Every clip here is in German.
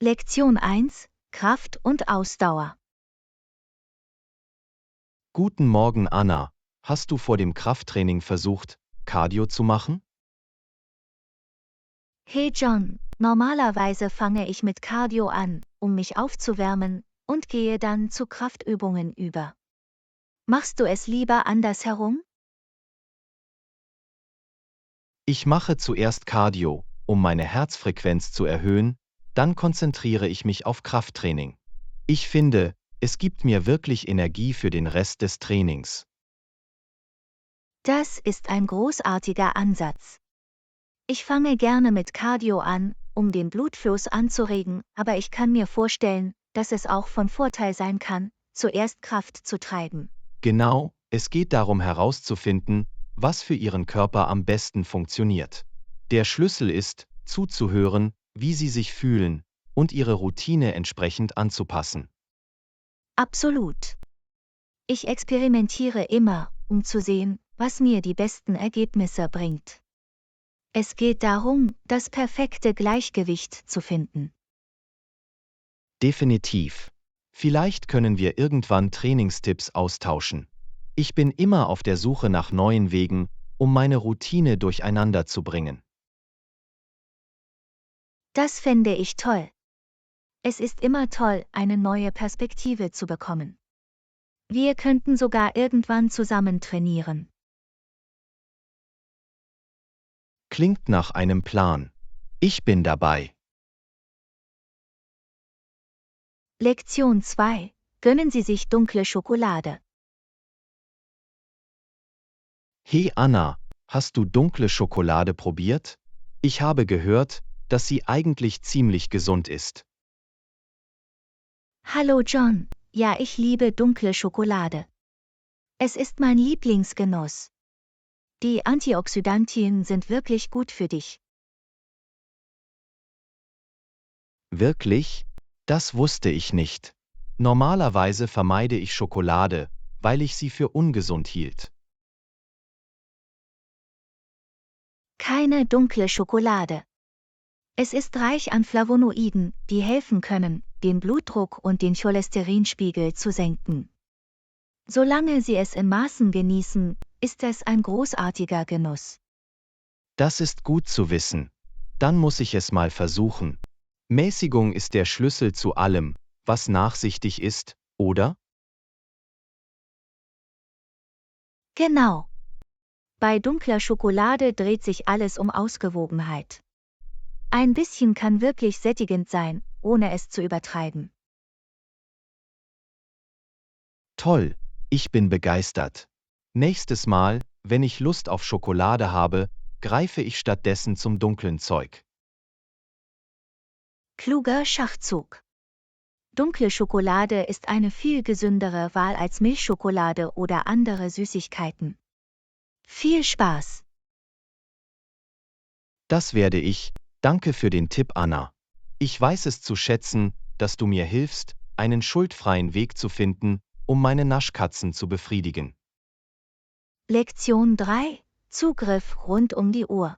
Lektion 1: Kraft und Ausdauer. Guten Morgen, Anna. Hast du vor dem Krafttraining versucht, Cardio zu machen? Hey John, normalerweise fange ich mit Cardio an, um mich aufzuwärmen, und gehe dann zu Kraftübungen über. Machst du es lieber andersherum? Ich mache zuerst Cardio, um meine Herzfrequenz zu erhöhen, dann konzentriere ich mich auf Krafttraining. Ich finde, es gibt mir wirklich Energie für den Rest des Trainings. Das ist ein großartiger Ansatz. Ich fange gerne mit Cardio an, um den Blutfluss anzuregen, aber ich kann mir vorstellen, dass es auch von Vorteil sein kann, zuerst Kraft zu treiben. Genau, es geht darum herauszufinden, was für Ihren Körper am besten funktioniert. Der Schlüssel ist, zuzuhören, wie Sie sich fühlen, und Ihre Routine entsprechend anzupassen. Absolut. Ich experimentiere immer, um zu sehen, was mir die besten Ergebnisse bringt. Es geht darum, das perfekte Gleichgewicht zu finden. Definitiv. Vielleicht können wir irgendwann Trainingstipps austauschen. Ich bin immer auf der Suche nach neuen Wegen, um meine Routine durcheinander zu bringen. Das fände ich toll. Es ist immer toll, eine neue Perspektive zu bekommen. Wir könnten sogar irgendwann zusammen trainieren. Klingt nach einem Plan. Ich bin dabei. Lektion 2: Gönnen Sie sich dunkle Schokolade. Hey Anna, hast du dunkle Schokolade probiert? Ich habe gehört, dass sie eigentlich ziemlich gesund ist. Hallo John, ja, ich liebe dunkle Schokolade. Es ist mein Lieblingsgenuss. Die Antioxidantien sind wirklich gut für dich. Wirklich? Das wusste ich nicht. Normalerweise vermeide ich Schokolade, weil ich sie für ungesund hielt. Keine dunkle Schokolade. Es ist reich an Flavonoiden, die helfen können, den Blutdruck und den Cholesterinspiegel zu senken. Solange Sie es in Maßen genießen, ist es ein großartiger Genuss. Das ist gut zu wissen. Dann muss ich es mal versuchen. Mäßigung ist der Schlüssel zu allem, was nachsichtig ist, oder? Genau. Bei dunkler Schokolade dreht sich alles um Ausgewogenheit. Ein bisschen kann wirklich sättigend sein, ohne es zu übertreiben. Toll, ich bin begeistert. Nächstes Mal, wenn ich Lust auf Schokolade habe, greife ich stattdessen zum dunklen Zeug. Kluger Schachzug. Dunkle Schokolade ist eine viel gesündere Wahl als Milchschokolade oder andere Süßigkeiten. Viel Spaß! Das werde ich. Danke für den Tipp, Anna. Ich weiß es zu schätzen, dass du mir hilfst, einen schuldfreien Weg zu finden, um meine Naschkatzen zu befriedigen. Lektion 3: Zugriff rund um die Uhr.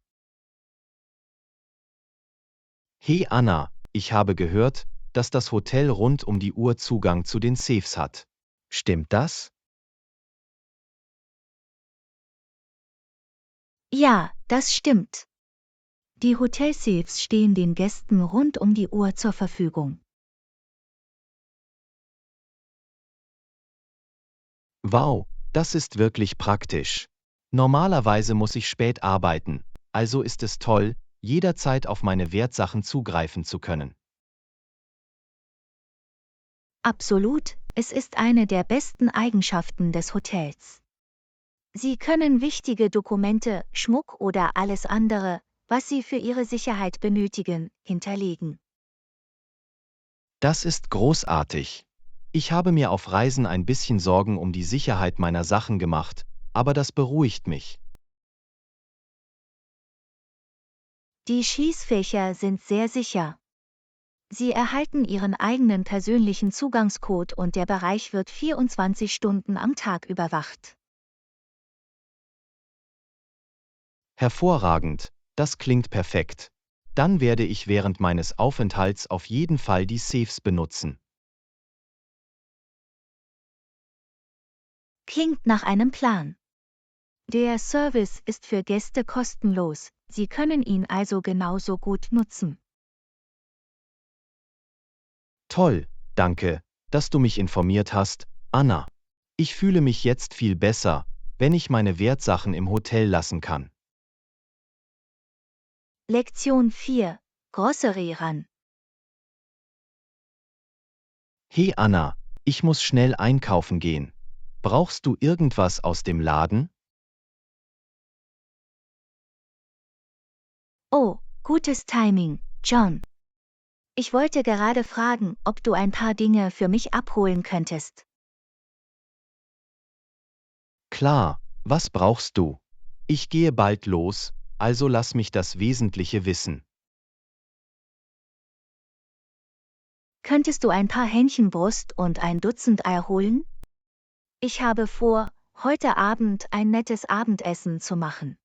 Hey Anna, ich habe gehört, dass das Hotel rund um die Uhr Zugang zu den Safes hat. Stimmt das? Ja, das stimmt. Die Hotelsafes stehen den Gästen rund um die Uhr zur Verfügung. Wow, das ist wirklich praktisch. Normalerweise muss ich spät arbeiten, also ist es toll, jederzeit auf meine Wertsachen zugreifen zu können. Absolut, es ist eine der besten Eigenschaften des Hotels. Sie können wichtige Dokumente, Schmuck oder alles andere, was Sie für Ihre Sicherheit benötigen, hinterlegen. Das ist großartig. Ich habe mir auf Reisen ein bisschen Sorgen um die Sicherheit meiner Sachen gemacht, aber das beruhigt mich. Die Schließfächer sind sehr sicher. Sie erhalten Ihren eigenen persönlichen Zugangscode und der Bereich wird 24 Stunden am Tag überwacht. Hervorragend, das klingt perfekt. Dann werde ich während meines Aufenthalts auf jeden Fall die Safes benutzen. Klingt nach einem Plan. Der Service ist für Gäste kostenlos, Sie können ihn also genauso gut nutzen. Toll, danke, dass du mich informiert hast, Anna. Ich fühle mich jetzt viel besser, wenn ich meine Wertsachen im Hotel lassen kann. Lektion 4. Grocery Run. Hey Anna, ich muss schnell einkaufen gehen. Brauchst du irgendwas aus dem Laden? Oh, gutes Timing, John. Ich wollte gerade fragen, ob du ein paar Dinge für mich abholen könntest. Klar, was brauchst du? Ich gehe bald los, also lass mich das Wesentliche wissen. Könntest du ein paar Hähnchenbrust und ein Dutzend Eier holen? Ich habe vor, heute Abend ein nettes Abendessen zu machen.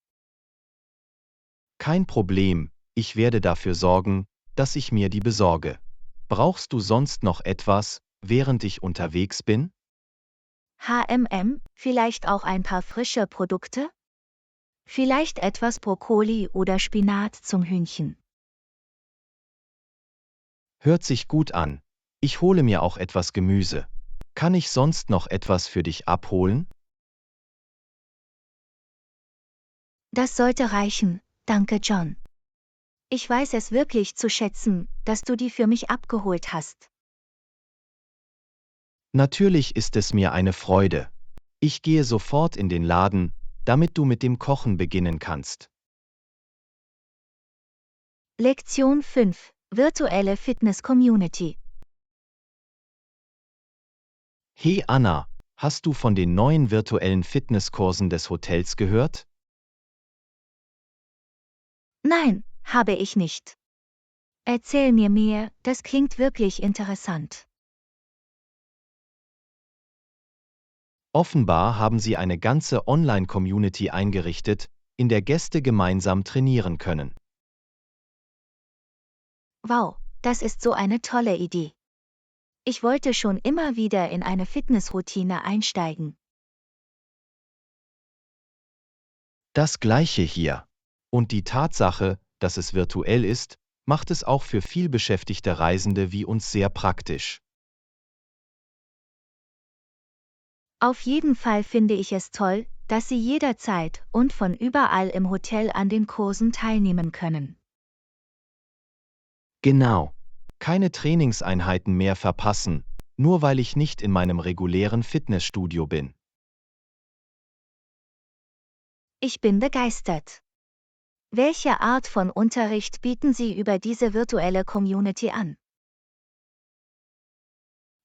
Kein Problem, ich werde dafür sorgen, dass ich mir die besorge. Brauchst du sonst noch etwas, während ich unterwegs bin? Vielleicht auch ein paar frische Produkte? Vielleicht etwas Brokkoli oder Spinat zum Hühnchen. Hört sich gut an. Ich hole mir auch etwas Gemüse. Kann ich sonst noch etwas für dich abholen? Das sollte reichen, danke John. Ich weiß es wirklich zu schätzen, dass du die für mich abgeholt hast. Natürlich ist es mir eine Freude. Ich gehe sofort in den Laden, damit du mit dem Kochen beginnen kannst. Lektion 5. Virtuelle Fitness Community. Hey Anna, hast du von den neuen virtuellen Fitnesskursen des Hotels gehört? Nein, habe ich nicht. Erzähl mir mehr, das klingt wirklich interessant. Offenbar haben sie eine ganze Online-Community eingerichtet, in der Gäste gemeinsam trainieren können. Wow, das ist so eine tolle Idee. Ich wollte schon immer wieder in eine Fitnessroutine einsteigen. Das Gleiche hier. Und die Tatsache, dass es virtuell ist, macht es auch für vielbeschäftigte Reisende wie uns sehr praktisch. Auf jeden Fall finde ich es toll, dass Sie jederzeit und von überall im Hotel an den Kursen teilnehmen können. Genau. Keine Trainingseinheiten mehr verpassen, nur weil ich nicht in meinem regulären Fitnessstudio bin. Ich bin begeistert. Welche Art von Unterricht bieten Sie über diese virtuelle Community an?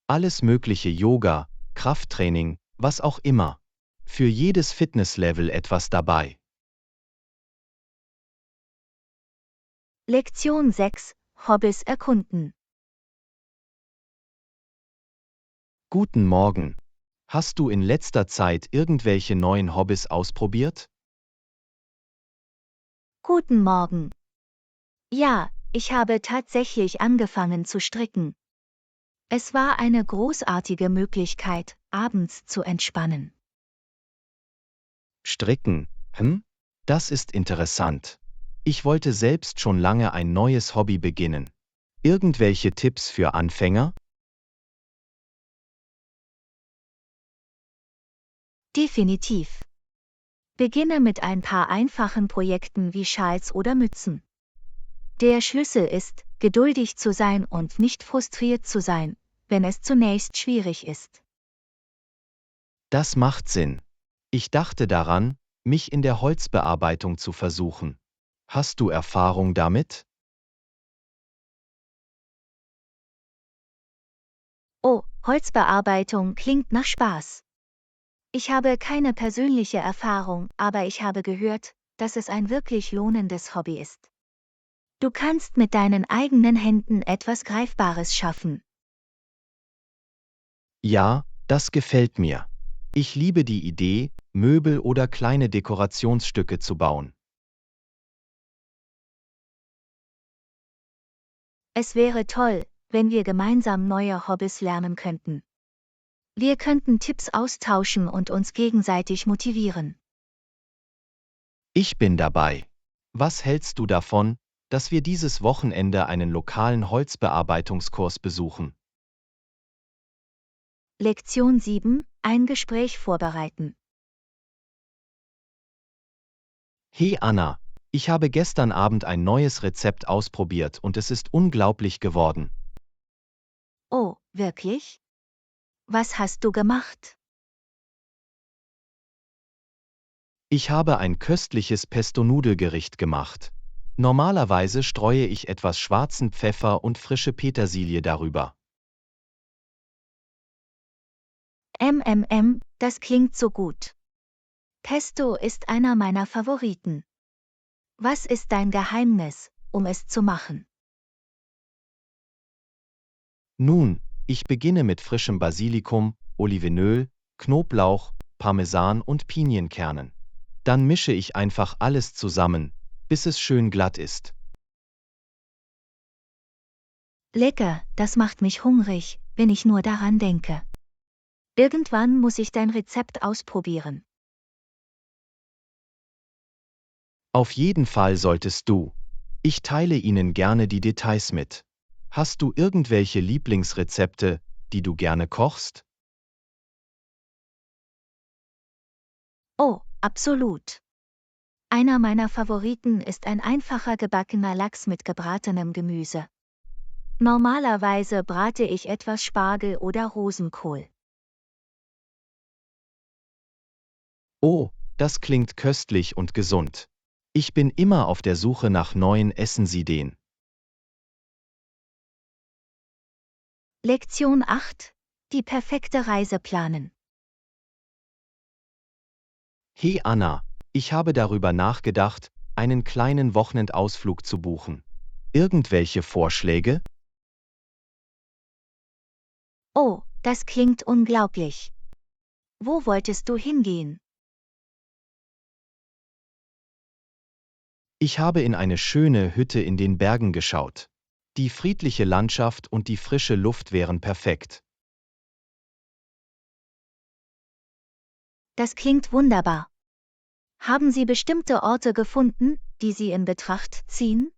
Alles mögliche Yoga, Krafttraining, was auch immer. Für jedes Fitnesslevel etwas dabei. Lektion 6. Hobbys erkunden. Guten Morgen. Hast du in letzter Zeit irgendwelche neuen Hobbys ausprobiert? Guten Morgen. Ja, ich habe tatsächlich angefangen zu stricken. Es war eine großartige Möglichkeit, abends zu entspannen. Stricken, Das ist interessant. Ich wollte selbst schon lange ein neues Hobby beginnen. Irgendwelche Tipps für Anfänger? Definitiv. Beginne mit ein paar einfachen Projekten wie Schals oder Mützen. Der Schlüssel ist, geduldig zu sein und nicht frustriert zu sein, wenn es zunächst schwierig ist. Das macht Sinn. Ich dachte daran, mich in der Holzbearbeitung zu versuchen. Hast du Erfahrung damit? Oh, Holzbearbeitung klingt nach Spaß. Ich habe keine persönliche Erfahrung, aber ich habe gehört, dass es ein wirklich lohnendes Hobby ist. Du kannst mit deinen eigenen Händen etwas Greifbares schaffen. Ja, das gefällt mir. Ich liebe die Idee, Möbel oder kleine Dekorationsstücke zu bauen. Es wäre toll, wenn wir gemeinsam neue Hobbys lernen könnten. Wir könnten Tipps austauschen und uns gegenseitig motivieren. Ich bin dabei. Was hältst du davon, dass wir dieses Wochenende einen lokalen Holzbearbeitungskurs besuchen? Lektion 7: Ein Gespräch vorbereiten. Hey Anna, ich habe gestern Abend ein neues Rezept ausprobiert und es ist unglaublich geworden. Oh, wirklich? Was hast du gemacht? Ich habe ein köstliches Pesto-Nudelgericht gemacht. Normalerweise streue ich etwas schwarzen Pfeffer und frische Petersilie darüber. Das klingt so gut. Pesto ist einer meiner Favoriten. Was ist dein Geheimnis, um es zu machen? Nun, ich beginne mit frischem Basilikum, Olivenöl, Knoblauch, Parmesan und Pinienkernen. Dann mische ich einfach alles zusammen, bis es schön glatt ist. Lecker, das macht mich hungrig, wenn ich nur daran denke. Irgendwann muss ich dein Rezept ausprobieren. Auf jeden Fall solltest du. Ich teile Ihnen gerne die Details mit. Hast du irgendwelche Lieblingsrezepte, die du gerne kochst? Oh, absolut. Einer meiner Favoriten ist ein einfacher gebackener Lachs mit gebratenem Gemüse. Normalerweise brate ich etwas Spargel oder Rosenkohl. Oh, das klingt köstlich und gesund. Ich bin immer auf der Suche nach neuen Essensideen. Lektion 8: Die perfekte Reise planen. Hey Anna, ich habe darüber nachgedacht, einen kleinen Wochenendausflug zu buchen. Irgendwelche Vorschläge? Oh, das klingt unglaublich. Wo wolltest du hingehen? Ich habe in eine schöne Hütte in den Bergen geschaut. Die friedliche Landschaft und die frische Luft wären perfekt. Das klingt wunderbar. Haben Sie bestimmte Orte gefunden, die Sie in Betracht ziehen?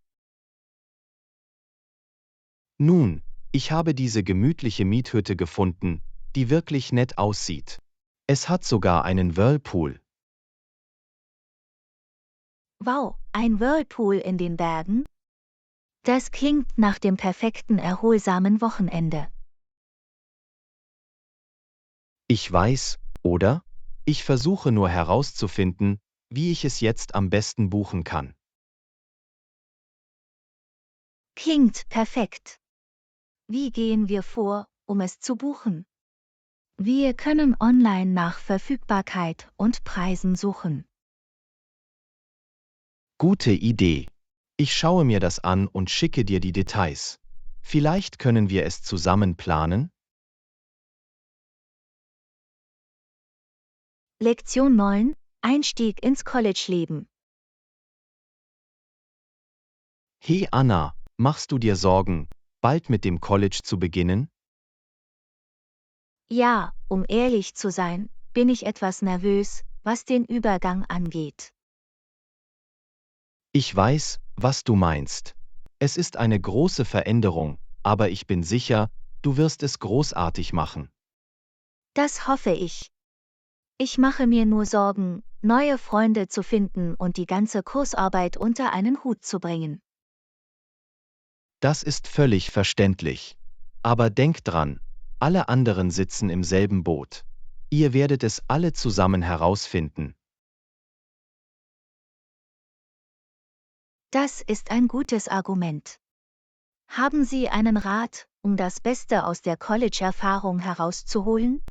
Nun, ich habe diese gemütliche Miethütte gefunden, die wirklich nett aussieht. Es hat sogar einen Whirlpool. Wow, ein Whirlpool in den Bergen? Das klingt nach dem perfekten erholsamen Wochenende. Ich weiß, oder? Ich versuche nur herauszufinden, wie ich es jetzt am besten buchen kann. Klingt perfekt. Wie gehen wir vor, um es zu buchen? Wir können online nach Verfügbarkeit und Preisen suchen. Gute Idee. Ich schaue mir das an und schicke dir die Details. Vielleicht können wir es zusammen planen? Lektion 9: Einstieg ins College-Leben. Hey Anna, machst du dir Sorgen, bald mit dem College zu beginnen? Ja, um ehrlich zu sein, bin ich etwas nervös, was den Übergang angeht. Ich weiß, was du meinst. Es ist eine große Veränderung, aber ich bin sicher, du wirst es großartig machen. Das hoffe ich. Ich mache mir nur Sorgen, neue Freunde zu finden und die ganze Kursarbeit unter einen Hut zu bringen. Das ist völlig verständlich. Aber denk dran, alle anderen sitzen im selben Boot. Ihr werdet es alle zusammen herausfinden. Das ist ein gutes Argument. Haben Sie einen Rat, um das Beste aus der College-Erfahrung herauszuholen?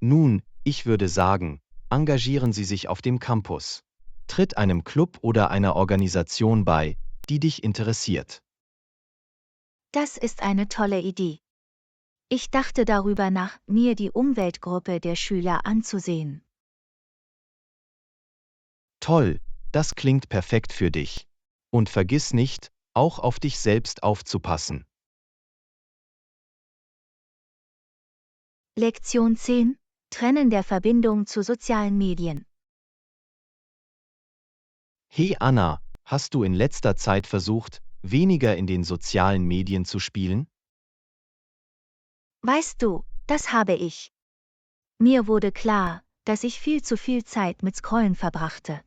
Nun, ich würde sagen, engagieren Sie sich auf dem Campus. Tritt einem Club oder einer Organisation bei, die dich interessiert. Das ist eine tolle Idee. Ich dachte darüber nach, mir die Umweltgruppe der Schüler anzusehen. Toll, das klingt perfekt für dich. Und vergiss nicht, auch auf dich selbst aufzupassen. Lektion 10. Trennen der Verbindung zu sozialen Medien. Hey Anna, hast du in letzter Zeit versucht, weniger in den sozialen Medien zu spielen? Weißt du, das habe ich. Mir wurde klar, dass ich viel zu viel Zeit mit Scrollen verbrachte.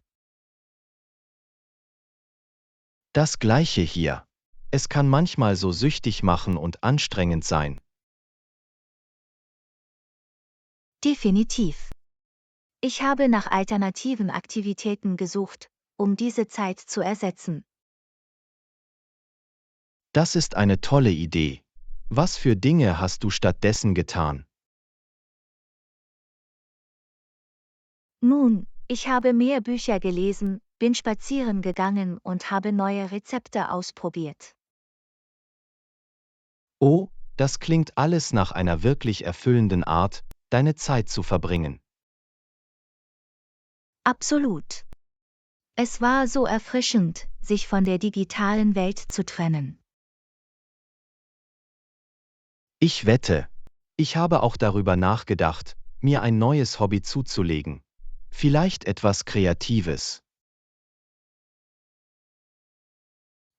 Das Gleiche hier. Es kann manchmal so süchtig machen und anstrengend sein. Definitiv. Ich habe nach alternativen Aktivitäten gesucht, um diese Zeit zu ersetzen. Das ist eine tolle Idee. Was für Dinge hast du stattdessen getan? Nun, ich habe mehr Bücher gelesen, bin spazieren gegangen und habe neue Rezepte ausprobiert. Oh, das klingt alles nach einer wirklich erfüllenden Art, deine Zeit zu verbringen. Absolut. Es war so erfrischend, sich von der digitalen Welt zu trennen. Ich wette, ich habe auch darüber nachgedacht, mir ein neues Hobby zuzulegen. Vielleicht etwas Kreatives.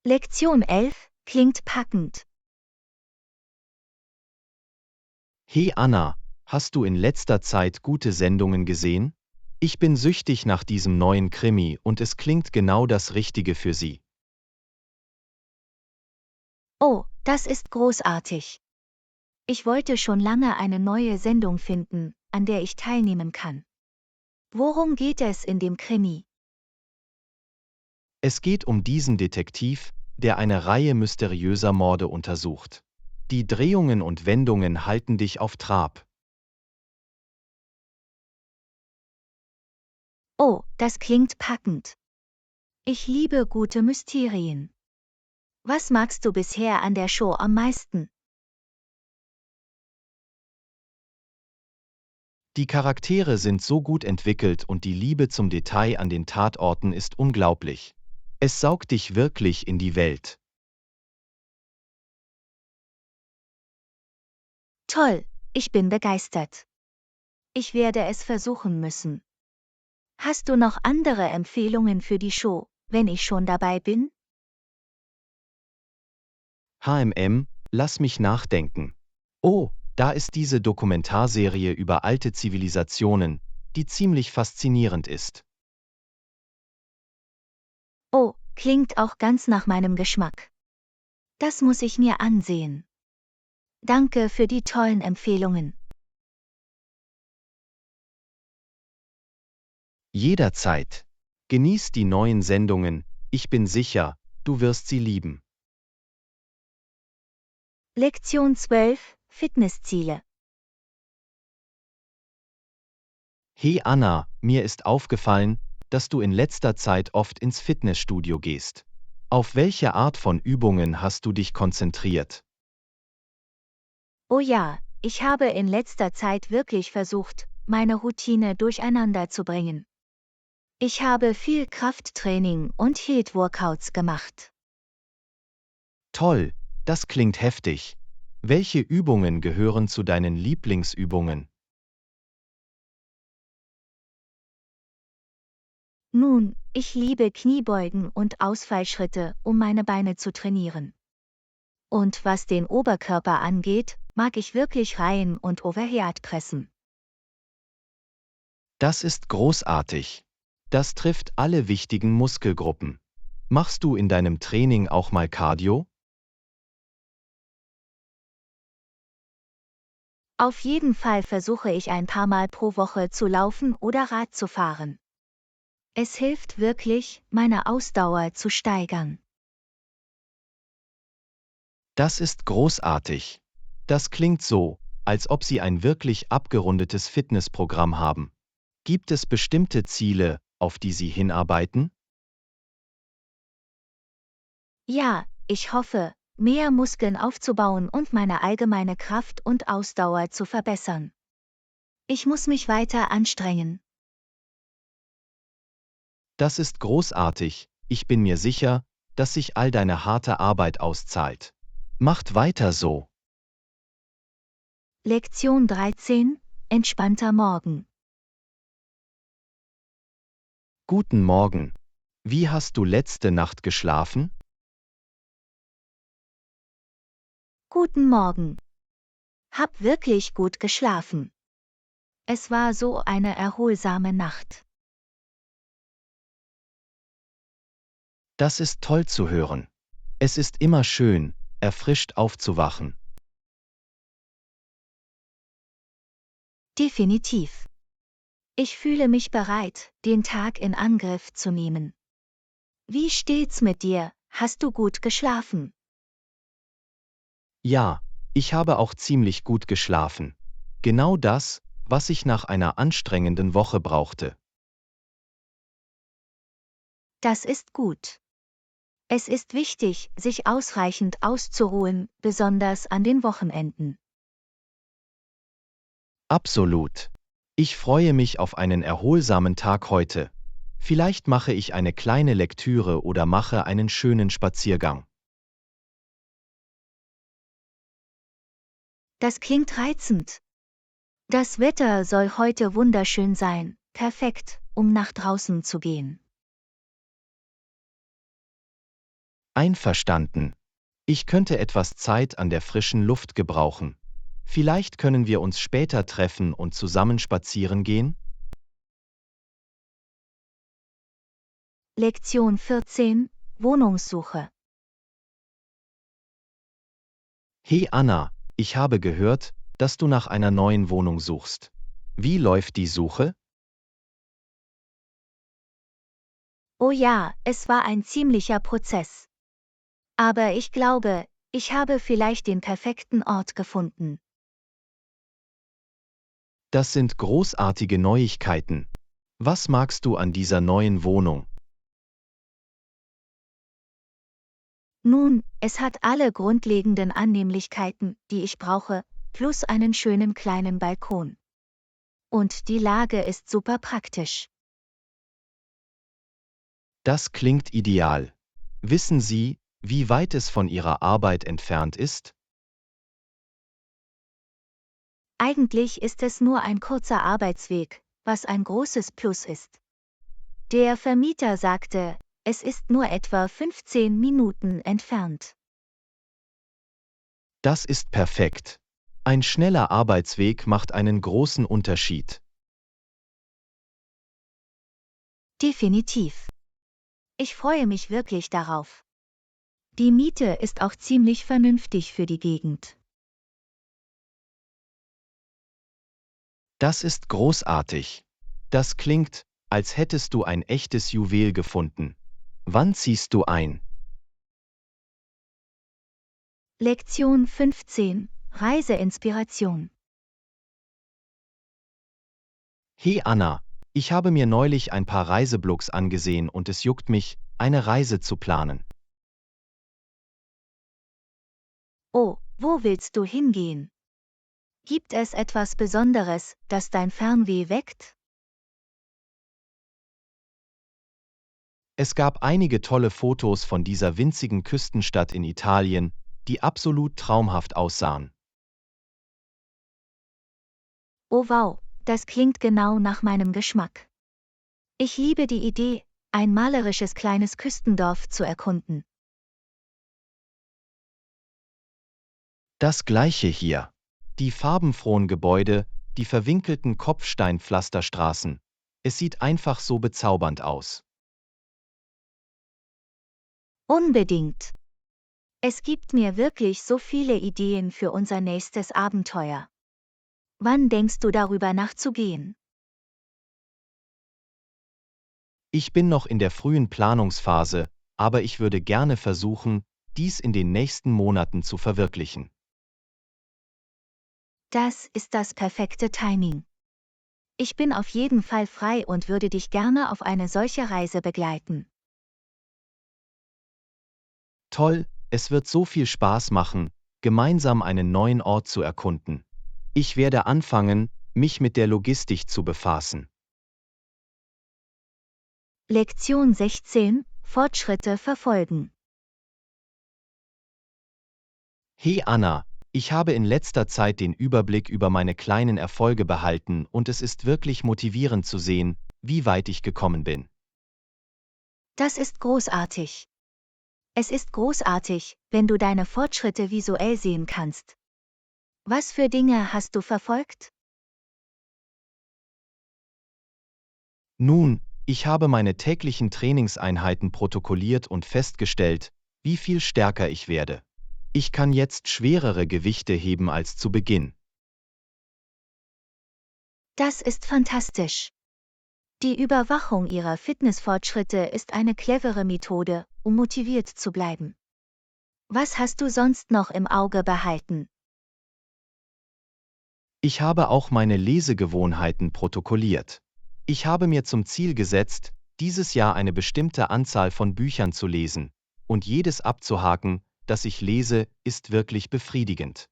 Lektion 11 klingt packend. Hey Anna, hast du in letzter Zeit gute Sendungen gesehen? Ich bin süchtig nach diesem neuen Krimi und es klingt genau das Richtige für sie. Oh, das ist großartig. Ich wollte schon lange eine neue Sendung finden, an der ich teilnehmen kann. Worum geht es in dem Krimi? Es geht um diesen Detektiv, der eine Reihe mysteriöser Morde untersucht. Die Drehungen und Wendungen halten dich auf Trab. Oh, das klingt packend. Ich liebe gute Mysterien. Was magst du bisher an der Show am meisten? Die Charaktere sind so gut entwickelt und die Liebe zum Detail an den Tatorten ist unglaublich. Es saugt dich wirklich in die Welt. Toll, ich bin begeistert. Ich werde es versuchen müssen. Hast du noch andere Empfehlungen für die Show, wenn ich schon dabei bin? Lass mich nachdenken. Oh, da ist diese Dokumentarserie über alte Zivilisationen, die ziemlich faszinierend ist. Oh, klingt auch ganz nach meinem Geschmack. Das muss ich mir ansehen. Danke für die tollen Empfehlungen. Jederzeit. Genieß die neuen Sendungen, ich bin sicher, du wirst sie lieben. Lektion 12 Fitnessziele. Hey Anna, mir ist aufgefallen, dass du in letzter Zeit oft ins Fitnessstudio gehst. Auf welche Art von Übungen hast du dich konzentriert? Oh ja, ich habe in letzter Zeit wirklich versucht, meine Routine durcheinander zu bringen. Ich habe viel Krafttraining und HIIT-Workouts gemacht. Toll, das klingt heftig. Welche Übungen gehören zu deinen Lieblingsübungen? Nun, ich liebe Kniebeugen und Ausfallschritte, um meine Beine zu trainieren. Und was den Oberkörper angeht, mag ich wirklich Reihen und Overhead pressen. Das ist großartig. Das trifft alle wichtigen Muskelgruppen. Machst du in deinem Training auch mal Cardio? Auf jeden Fall versuche ich ein paar Mal pro Woche zu laufen oder Rad zu fahren. Es hilft wirklich, meine Ausdauer zu steigern. Das ist großartig. Das klingt so, als ob Sie ein wirklich abgerundetes Fitnessprogramm haben. Gibt es bestimmte Ziele, auf die Sie hinarbeiten? Ja, ich hoffe, mehr Muskeln aufzubauen und meine allgemeine Kraft und Ausdauer zu verbessern. Ich muss mich weiter anstrengen. Das ist großartig, ich bin mir sicher, dass sich all deine harte Arbeit auszahlt. Macht weiter so. Lektion 13. Entspannter Morgen. Guten Morgen. Wie hast du letzte Nacht geschlafen? Guten Morgen. Hab wirklich gut geschlafen. Es war so eine erholsame Nacht. Das ist toll zu hören. Es ist immer schön, erfrischt aufzuwachen. Definitiv. Ich fühle mich bereit, den Tag in Angriff zu nehmen. Wie steht's mit dir? Hast du gut geschlafen? Ja, ich habe auch ziemlich gut geschlafen. Genau das, was ich nach einer anstrengenden Woche brauchte. Das ist gut. Es ist wichtig, sich ausreichend auszuruhen, besonders an den Wochenenden. Absolut. Ich freue mich auf einen erholsamen Tag heute. Vielleicht mache ich eine kleine Lektüre oder mache einen schönen Spaziergang. Das klingt reizend. Das Wetter soll heute wunderschön sein, perfekt, um nach draußen zu gehen. Einverstanden. Ich könnte etwas Zeit an der frischen Luft gebrauchen. Vielleicht können wir uns später treffen und zusammen spazieren gehen? Lektion 14. Wohnungssuche. Hey Anna, ich habe gehört, dass du nach einer neuen Wohnung suchst. Wie läuft die Suche? Oh ja, es war ein ziemlicher Prozess. Aber ich glaube, ich habe vielleicht den perfekten Ort gefunden. Das sind großartige Neuigkeiten. Was magst du an dieser neuen Wohnung? Nun, es hat alle grundlegenden Annehmlichkeiten, die ich brauche, plus einen schönen kleinen Balkon. Und die Lage ist super praktisch. Das klingt ideal. Wissen Sie, wie weit es von Ihrer Arbeit entfernt ist? Eigentlich ist es nur ein kurzer Arbeitsweg, was ein großes Plus ist. Der Vermieter sagte, es ist nur etwa 15 Minuten entfernt. Das ist perfekt. Ein schneller Arbeitsweg macht einen großen Unterschied. Definitiv. Ich freue mich wirklich darauf. Die Miete ist auch ziemlich vernünftig für die Gegend. Das ist großartig. Das klingt, als hättest du ein echtes Juwel gefunden. Wann ziehst du ein? Lektion 15. Reiseinspiration. Hey Anna, ich habe mir neulich ein paar Reiseblogs angesehen und es juckt mich, eine Reise zu planen. Oh, wo willst du hingehen? Gibt es etwas Besonderes, das dein Fernweh weckt? Es gab einige tolle Fotos von dieser winzigen Küstenstadt in Italien, die absolut traumhaft aussahen. Oh wow, das klingt genau nach meinem Geschmack. Ich liebe die Idee, ein malerisches kleines Küstendorf zu erkunden. Das gleiche hier. Die farbenfrohen Gebäude, die verwinkelten Kopfsteinpflasterstraßen. Es sieht einfach so bezaubernd aus. Unbedingt. Es gibt mir wirklich so viele Ideen für unser nächstes Abenteuer. Wann denkst du darüber nachzugehen? Ich bin noch in der frühen Planungsphase, aber ich würde gerne versuchen, dies in den nächsten Monaten zu verwirklichen. Das ist das perfekte Timing. Ich bin auf jeden Fall frei und würde dich gerne auf eine solche Reise begleiten. Toll, es wird so viel Spaß machen, gemeinsam einen neuen Ort zu erkunden. Ich werde anfangen, mich mit der Logistik zu befassen. Lektion 16. Fortschritte verfolgen. Hey Anna, ich habe in letzter Zeit den Überblick über meine kleinen Erfolge behalten und es ist wirklich motivierend zu sehen, wie weit ich gekommen bin. Das ist großartig. Es ist großartig, wenn du deine Fortschritte visuell sehen kannst. Was für Dinge hast du verfolgt? Nun, ich habe meine täglichen Trainingseinheiten protokolliert und festgestellt, wie viel stärker ich werde. Ich kann jetzt schwerere Gewichte heben als zu Beginn. Das ist fantastisch. Die Überwachung ihrer Fitnessfortschritte ist eine clevere Methode, um motiviert zu bleiben. Was hast du sonst noch im Auge behalten? Ich habe auch meine Lesegewohnheiten protokolliert. Ich habe mir zum Ziel gesetzt, dieses Jahr eine bestimmte Anzahl von Büchern zu lesen, und jedes abzuhaken, das ich lese, ist wirklich befriedigend.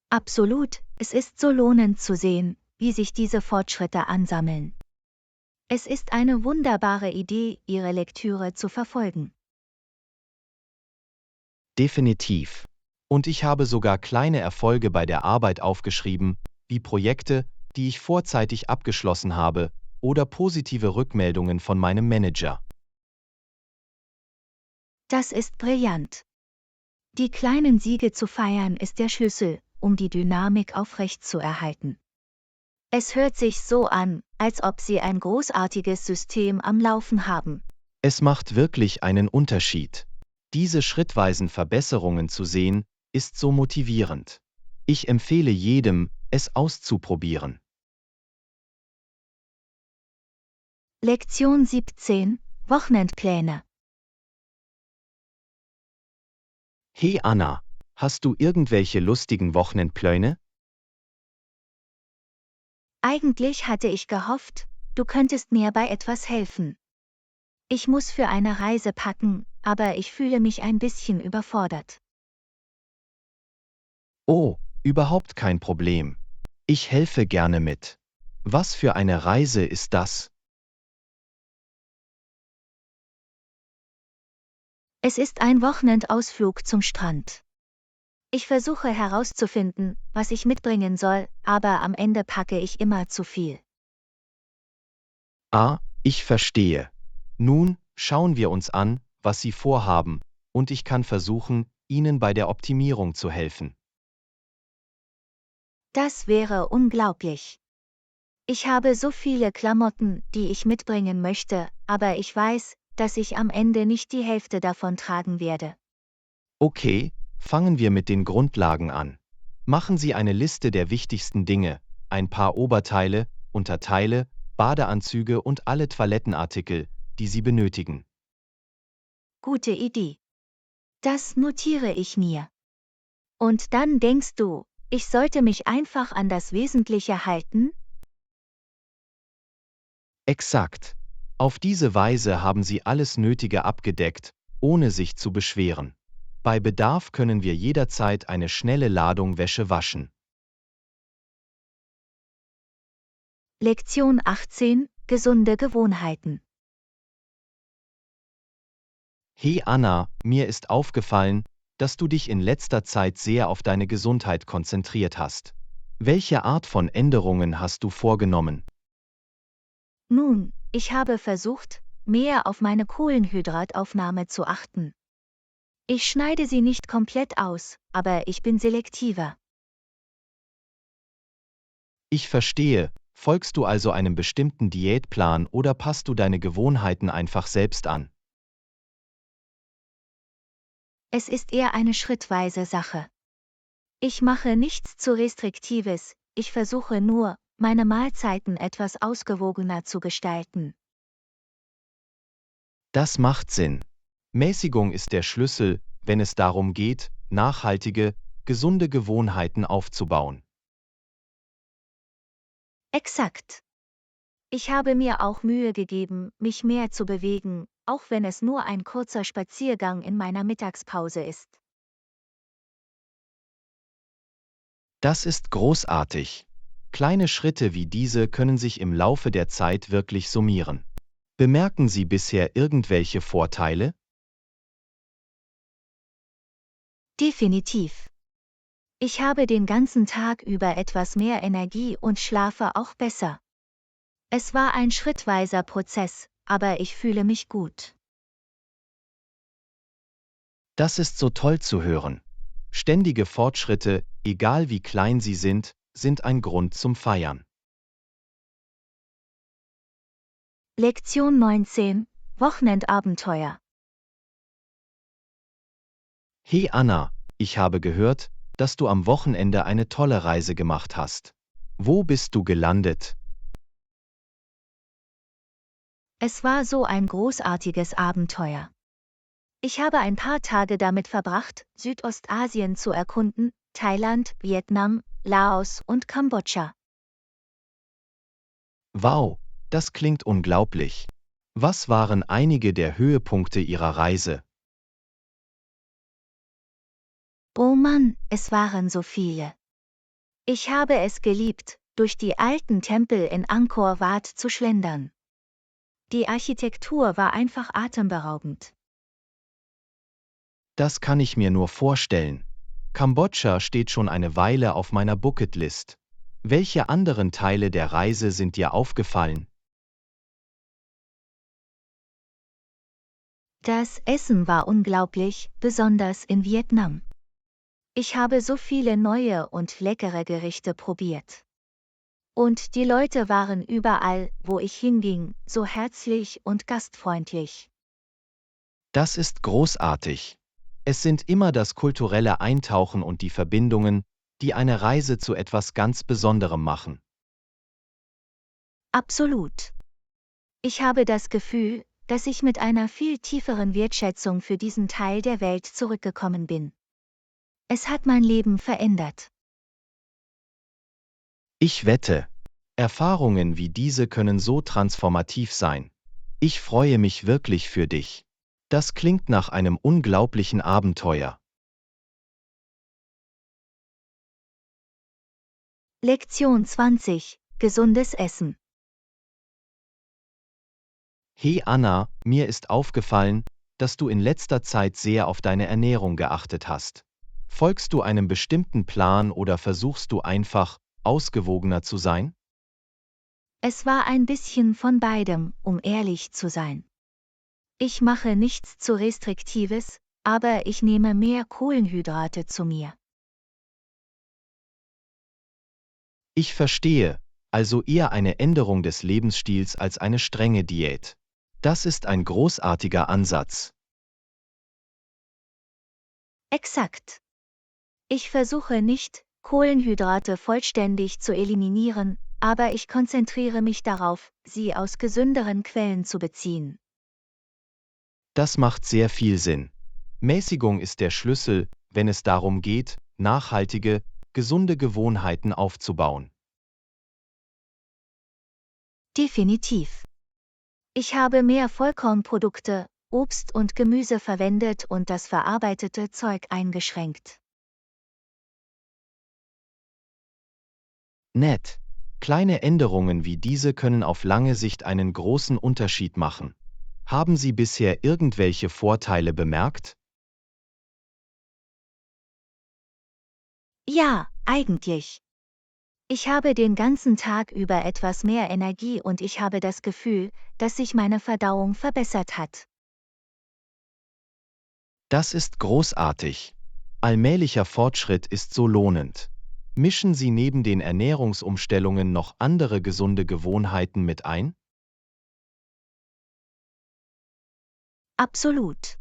Absolut, es ist so lohnend zu sehen, wie sich diese Fortschritte ansammeln. Es ist eine wunderbare Idee, ihre Lektüre zu verfolgen. Definitiv. Und ich habe sogar kleine Erfolge bei der Arbeit aufgeschrieben, wie Projekte, die ich vorzeitig abgeschlossen habe, oder positive Rückmeldungen von meinem Manager. Das ist brillant. Die kleinen Siege zu feiern ist der Schlüssel, um die Dynamik aufrechtzuerhalten. Es hört sich so an, als ob Sie ein großartiges System am Laufen haben. Es macht wirklich einen Unterschied. Diese schrittweisen Verbesserungen zu sehen, ist so motivierend. Ich empfehle jedem, es auszuprobieren. Lektion 17: Wochenendpläne. Hey Anna, hast du irgendwelche lustigen Wochenendpläne? Eigentlich hatte ich gehofft, du könntest mir bei etwas helfen. Ich muss für eine Reise packen, aber ich fühle mich ein bisschen überfordert. Oh, überhaupt kein Problem. Ich helfe gerne mit. Was für eine Reise ist das? Es ist ein Wochenendausflug zum Strand. Ich versuche herauszufinden, was ich mitbringen soll, aber am Ende packe ich immer zu viel. Ah, ich verstehe. Nun, schauen wir uns an, was Sie vorhaben, und ich kann versuchen, Ihnen bei der Optimierung zu helfen. Das wäre unglaublich. Ich habe so viele Klamotten, die ich mitbringen möchte, aber ich weiß, dass ich am Ende nicht die Hälfte davon tragen werde. Okay, fangen wir mit den Grundlagen an. Machen Sie eine Liste der wichtigsten Dinge, ein paar Oberteile, Unterteile, Badeanzüge und alle Toilettenartikel, die Sie benötigen. Gute Idee. Das notiere ich mir. Und dann denkst du, ich sollte mich einfach an das Wesentliche halten? Exakt. Auf diese Weise haben Sie alles Nötige abgedeckt, ohne sich zu beschweren. Bei Bedarf können wir jederzeit eine schnelle Ladung Wäsche waschen. Lektion 18: Gesunde Gewohnheiten. Hey Anna, mir ist aufgefallen, dass du dich in letzter Zeit sehr auf deine Gesundheit konzentriert hast. Welche Art von Änderungen hast du vorgenommen? Nun, ich habe versucht, mehr auf meine Kohlenhydrataufnahme zu achten. Ich schneide sie nicht komplett aus, aber ich bin selektiver. Ich verstehe, folgst du also einem bestimmten Diätplan oder passt du deine Gewohnheiten einfach selbst an? Es ist eher eine schrittweise Sache. Ich mache nichts zu Restriktives, ich versuche nur, meine Mahlzeiten etwas ausgewogener zu gestalten. Das macht Sinn. Mäßigung ist der Schlüssel, wenn es darum geht, nachhaltige, gesunde Gewohnheiten aufzubauen. Exakt. Ich habe mir auch Mühe gegeben, mich mehr zu bewegen, auch wenn es nur ein kurzer Spaziergang in meiner Mittagspause ist. Das ist großartig. Kleine Schritte wie diese können sich im Laufe der Zeit wirklich summieren. Bemerken Sie bisher irgendwelche Vorteile? Definitiv. Ich habe den ganzen Tag über etwas mehr Energie und schlafe auch besser. Es war ein schrittweiser Prozess, aber ich fühle mich gut. Das ist so toll zu hören. Ständige Fortschritte, egal wie klein sie sind ein Grund zum Feiern. Lektion 19: Wochenendabenteuer. Hey Anna, ich habe gehört, dass du am Wochenende eine tolle Reise gemacht hast. Wo bist du gelandet? Es war so ein großartiges Abenteuer. Ich habe ein paar Tage damit verbracht, Südostasien zu erkunden, Thailand, Vietnam, Laos und Kambodscha. Wow, das klingt unglaublich. Was waren einige der Höhepunkte Ihrer Reise? Oh Mann, es waren so viele. Ich habe es geliebt, durch die alten Tempel in Angkor Wat zu schlendern. Die Architektur war einfach atemberaubend. Das kann ich mir nur vorstellen. Kambodscha steht schon eine Weile auf meiner Bucketlist. Welche anderen Teile der Reise sind dir aufgefallen? Das Essen war unglaublich, besonders in Vietnam. Ich habe so viele neue und leckere Gerichte probiert. Und die Leute waren überall, wo ich hinging, so herzlich und gastfreundlich. Das ist großartig. Es sind immer das kulturelle Eintauchen und die Verbindungen, die eine Reise zu etwas ganz Besonderem machen. Absolut. Ich habe das Gefühl, dass ich mit einer viel tieferen Wertschätzung für diesen Teil der Welt zurückgekommen bin. Es hat mein Leben verändert. Ich wette, Erfahrungen wie diese können so transformativ sein. Ich freue mich wirklich für dich. Das klingt nach einem unglaublichen Abenteuer. Lektion 20: Gesundes Essen. Hey Anna, mir ist aufgefallen, dass du in letzter Zeit sehr auf deine Ernährung geachtet hast. Folgst du einem bestimmten Plan oder versuchst du einfach, ausgewogener zu sein? Es war ein bisschen von beidem, um ehrlich zu sein. Ich mache nichts zu Restriktives, aber ich nehme mehr Kohlenhydrate zu mir. Ich verstehe, also eher eine Änderung des Lebensstils als eine strenge Diät. Das ist ein großartiger Ansatz. Exakt. Ich versuche nicht, Kohlenhydrate vollständig zu eliminieren, aber ich konzentriere mich darauf, sie aus gesünderen Quellen zu beziehen. Das macht sehr viel Sinn. Mäßigung ist der Schlüssel, wenn es darum geht, nachhaltige, gesunde Gewohnheiten aufzubauen. Definitiv. Ich habe mehr Vollkornprodukte, Obst und Gemüse verwendet und das verarbeitete Zeug eingeschränkt. Nett. Kleine Änderungen wie diese können auf lange Sicht einen großen Unterschied machen. Haben Sie bisher irgendwelche Vorteile bemerkt? Ja, eigentlich. Ich habe den ganzen Tag über etwas mehr Energie und ich habe das Gefühl, dass sich meine Verdauung verbessert hat. Das ist großartig. Allmählicher Fortschritt ist so lohnend. Mischen Sie neben den Ernährungsumstellungen noch andere gesunde Gewohnheiten mit ein? Absolut.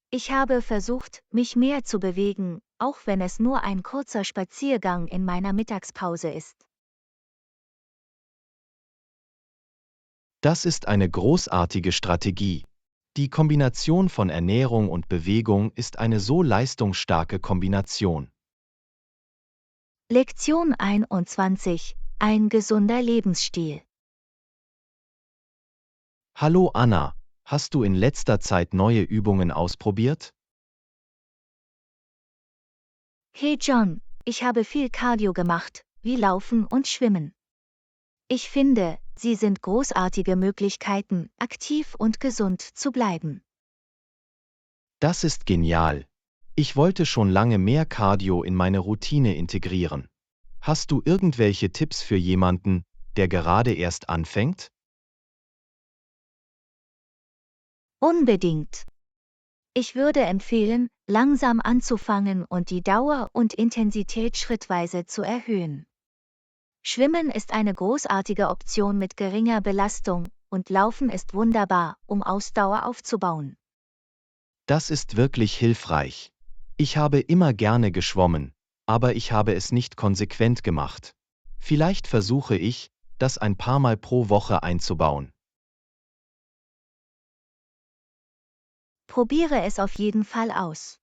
Ich habe versucht, mich mehr zu bewegen, auch wenn es nur ein kurzer Spaziergang in meiner Mittagspause ist. Das ist eine großartige Strategie. Die Kombination von Ernährung und Bewegung ist eine so leistungsstarke Kombination. Lektion 21: Ein gesunder Lebensstil. Hallo Anna, hast du in letzter Zeit neue Übungen ausprobiert? Hey John, ich habe viel Cardio gemacht, wie Laufen und Schwimmen. Ich finde, sie sind großartige Möglichkeiten, aktiv und gesund zu bleiben. Das ist genial. Ich wollte schon lange mehr Cardio in meine Routine integrieren. Hast du irgendwelche Tipps für jemanden, der gerade erst anfängt? Unbedingt. Ich würde empfehlen, langsam anzufangen und die Dauer und Intensität schrittweise zu erhöhen. Schwimmen ist eine großartige Option mit geringer Belastung, und Laufen ist wunderbar, um Ausdauer aufzubauen. Das ist wirklich hilfreich. Ich habe immer gerne geschwommen, aber ich habe es nicht konsequent gemacht. Vielleicht versuche ich, das ein paar Mal pro Woche einzubauen. Probiere es auf jeden Fall aus.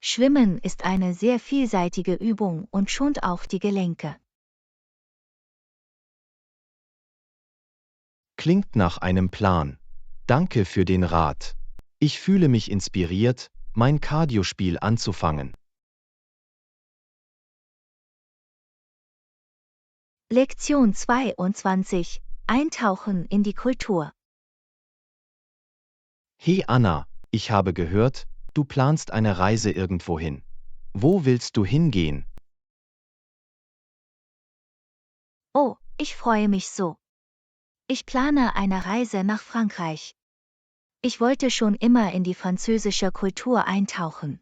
Schwimmen ist eine sehr vielseitige Übung und schont auch die Gelenke. Klingt nach einem Plan. Danke für den Rat. Ich fühle mich inspiriert, mein Cardiospiel anzufangen. Lektion 22: Eintauchen in die Kultur. Hey Anna, ich habe gehört, du planst eine Reise irgendwohin. Wo willst du hingehen? Oh, ich freue mich so. Ich plane eine Reise nach Frankreich. Ich wollte schon immer in die französische Kultur eintauchen.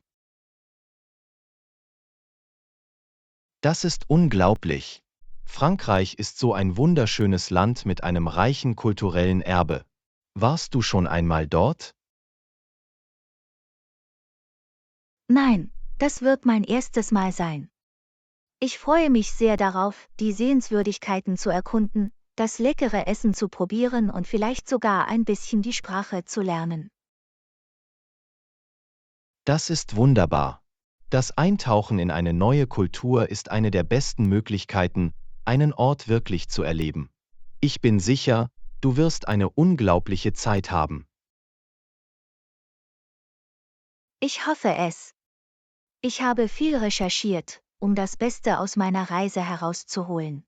Das ist unglaublich. Frankreich ist so ein wunderschönes Land mit einem reichen kulturellen Erbe. Warst du schon einmal dort? Nein, das wird mein erstes Mal sein. Ich freue mich sehr darauf, die Sehenswürdigkeiten zu erkunden, das leckere Essen zu probieren und vielleicht sogar ein bisschen die Sprache zu lernen. Das ist wunderbar. Das Eintauchen in eine neue Kultur ist eine der besten Möglichkeiten, einen Ort wirklich zu erleben. Ich bin sicher, du wirst eine unglaubliche Zeit haben. Ich hoffe es. Ich habe viel recherchiert, um das Beste aus meiner Reise herauszuholen.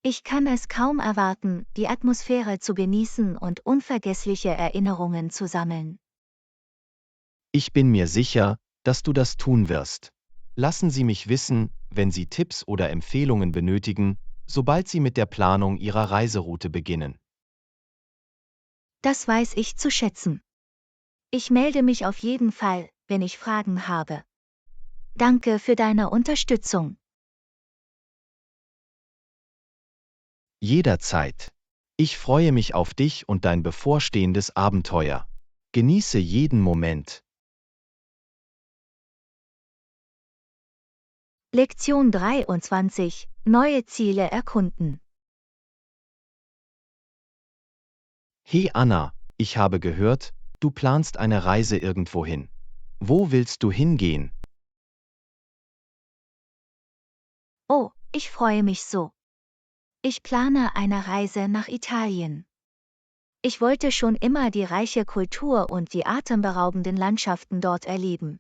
Ich kann es kaum erwarten, die Atmosphäre zu genießen und unvergessliche Erinnerungen zu sammeln. Ich bin mir sicher, dass du das tun wirst. Lassen Sie mich wissen, wenn Sie Tipps oder Empfehlungen benötigen, sobald Sie mit der Planung Ihrer Reiseroute beginnen. Das weiß ich zu schätzen. Ich melde mich auf jeden Fall, wenn ich Fragen habe. Danke für deine Unterstützung. Jederzeit. Ich freue mich auf dich und dein bevorstehendes Abenteuer. Genieße jeden Moment. Lektion 23: Neue Ziele erkunden. Hey Anna, ich habe gehört, du planst eine Reise irgendwohin. Wo willst du hingehen? Oh, ich freue mich so. Ich plane eine Reise nach Italien. Ich wollte schon immer die reiche Kultur und die atemberaubenden Landschaften dort erleben.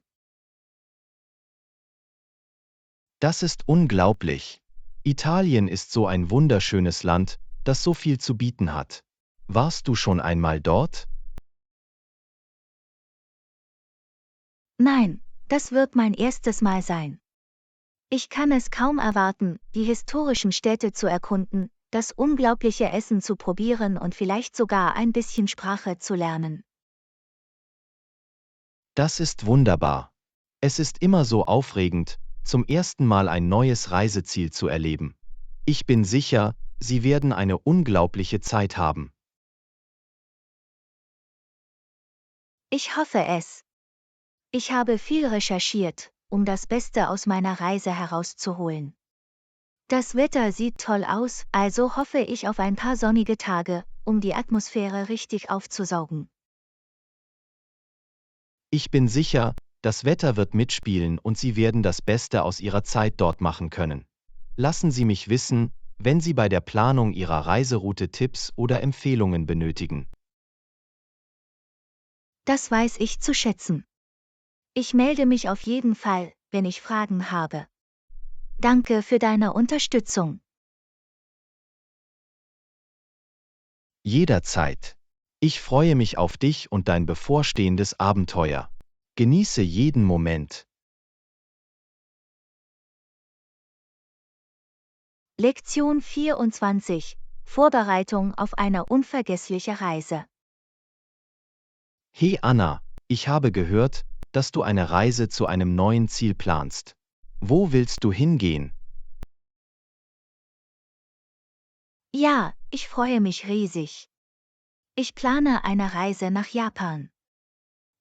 Das ist unglaublich. Italien ist so ein wunderschönes Land, das so viel zu bieten hat. Warst du schon einmal dort? Nein, das wird mein erstes Mal sein. Ich kann es kaum erwarten, die historischen Städte zu erkunden, das unglaubliche Essen zu probieren und vielleicht sogar ein bisschen Sprache zu lernen. Das ist wunderbar. Es ist immer so aufregend, zum ersten Mal ein neues Reiseziel zu erleben. Ich bin sicher, Sie werden eine unglaubliche Zeit haben. Ich hoffe es. Ich habe viel recherchiert, um das Beste aus meiner Reise herauszuholen. Das Wetter sieht toll aus, also hoffe ich auf ein paar sonnige Tage, um die Atmosphäre richtig aufzusaugen. Ich bin sicher, das Wetter wird mitspielen und Sie werden das Beste aus Ihrer Zeit dort machen können. Lassen Sie mich wissen, wenn Sie bei der Planung Ihrer Reiseroute Tipps oder Empfehlungen benötigen. Das weiß ich zu schätzen. Ich melde mich auf jeden Fall, wenn ich Fragen habe. Danke für deine Unterstützung. Jederzeit. Ich freue mich auf dich und dein bevorstehendes Abenteuer. Genieße jeden Moment. Lektion 24. Vorbereitung auf eine unvergessliche Reise. Hey Anna, ich habe gehört, dass du eine Reise zu einem neuen Ziel planst. Wo willst du hingehen? Ja, ich freue mich riesig. Ich plane eine Reise nach Japan.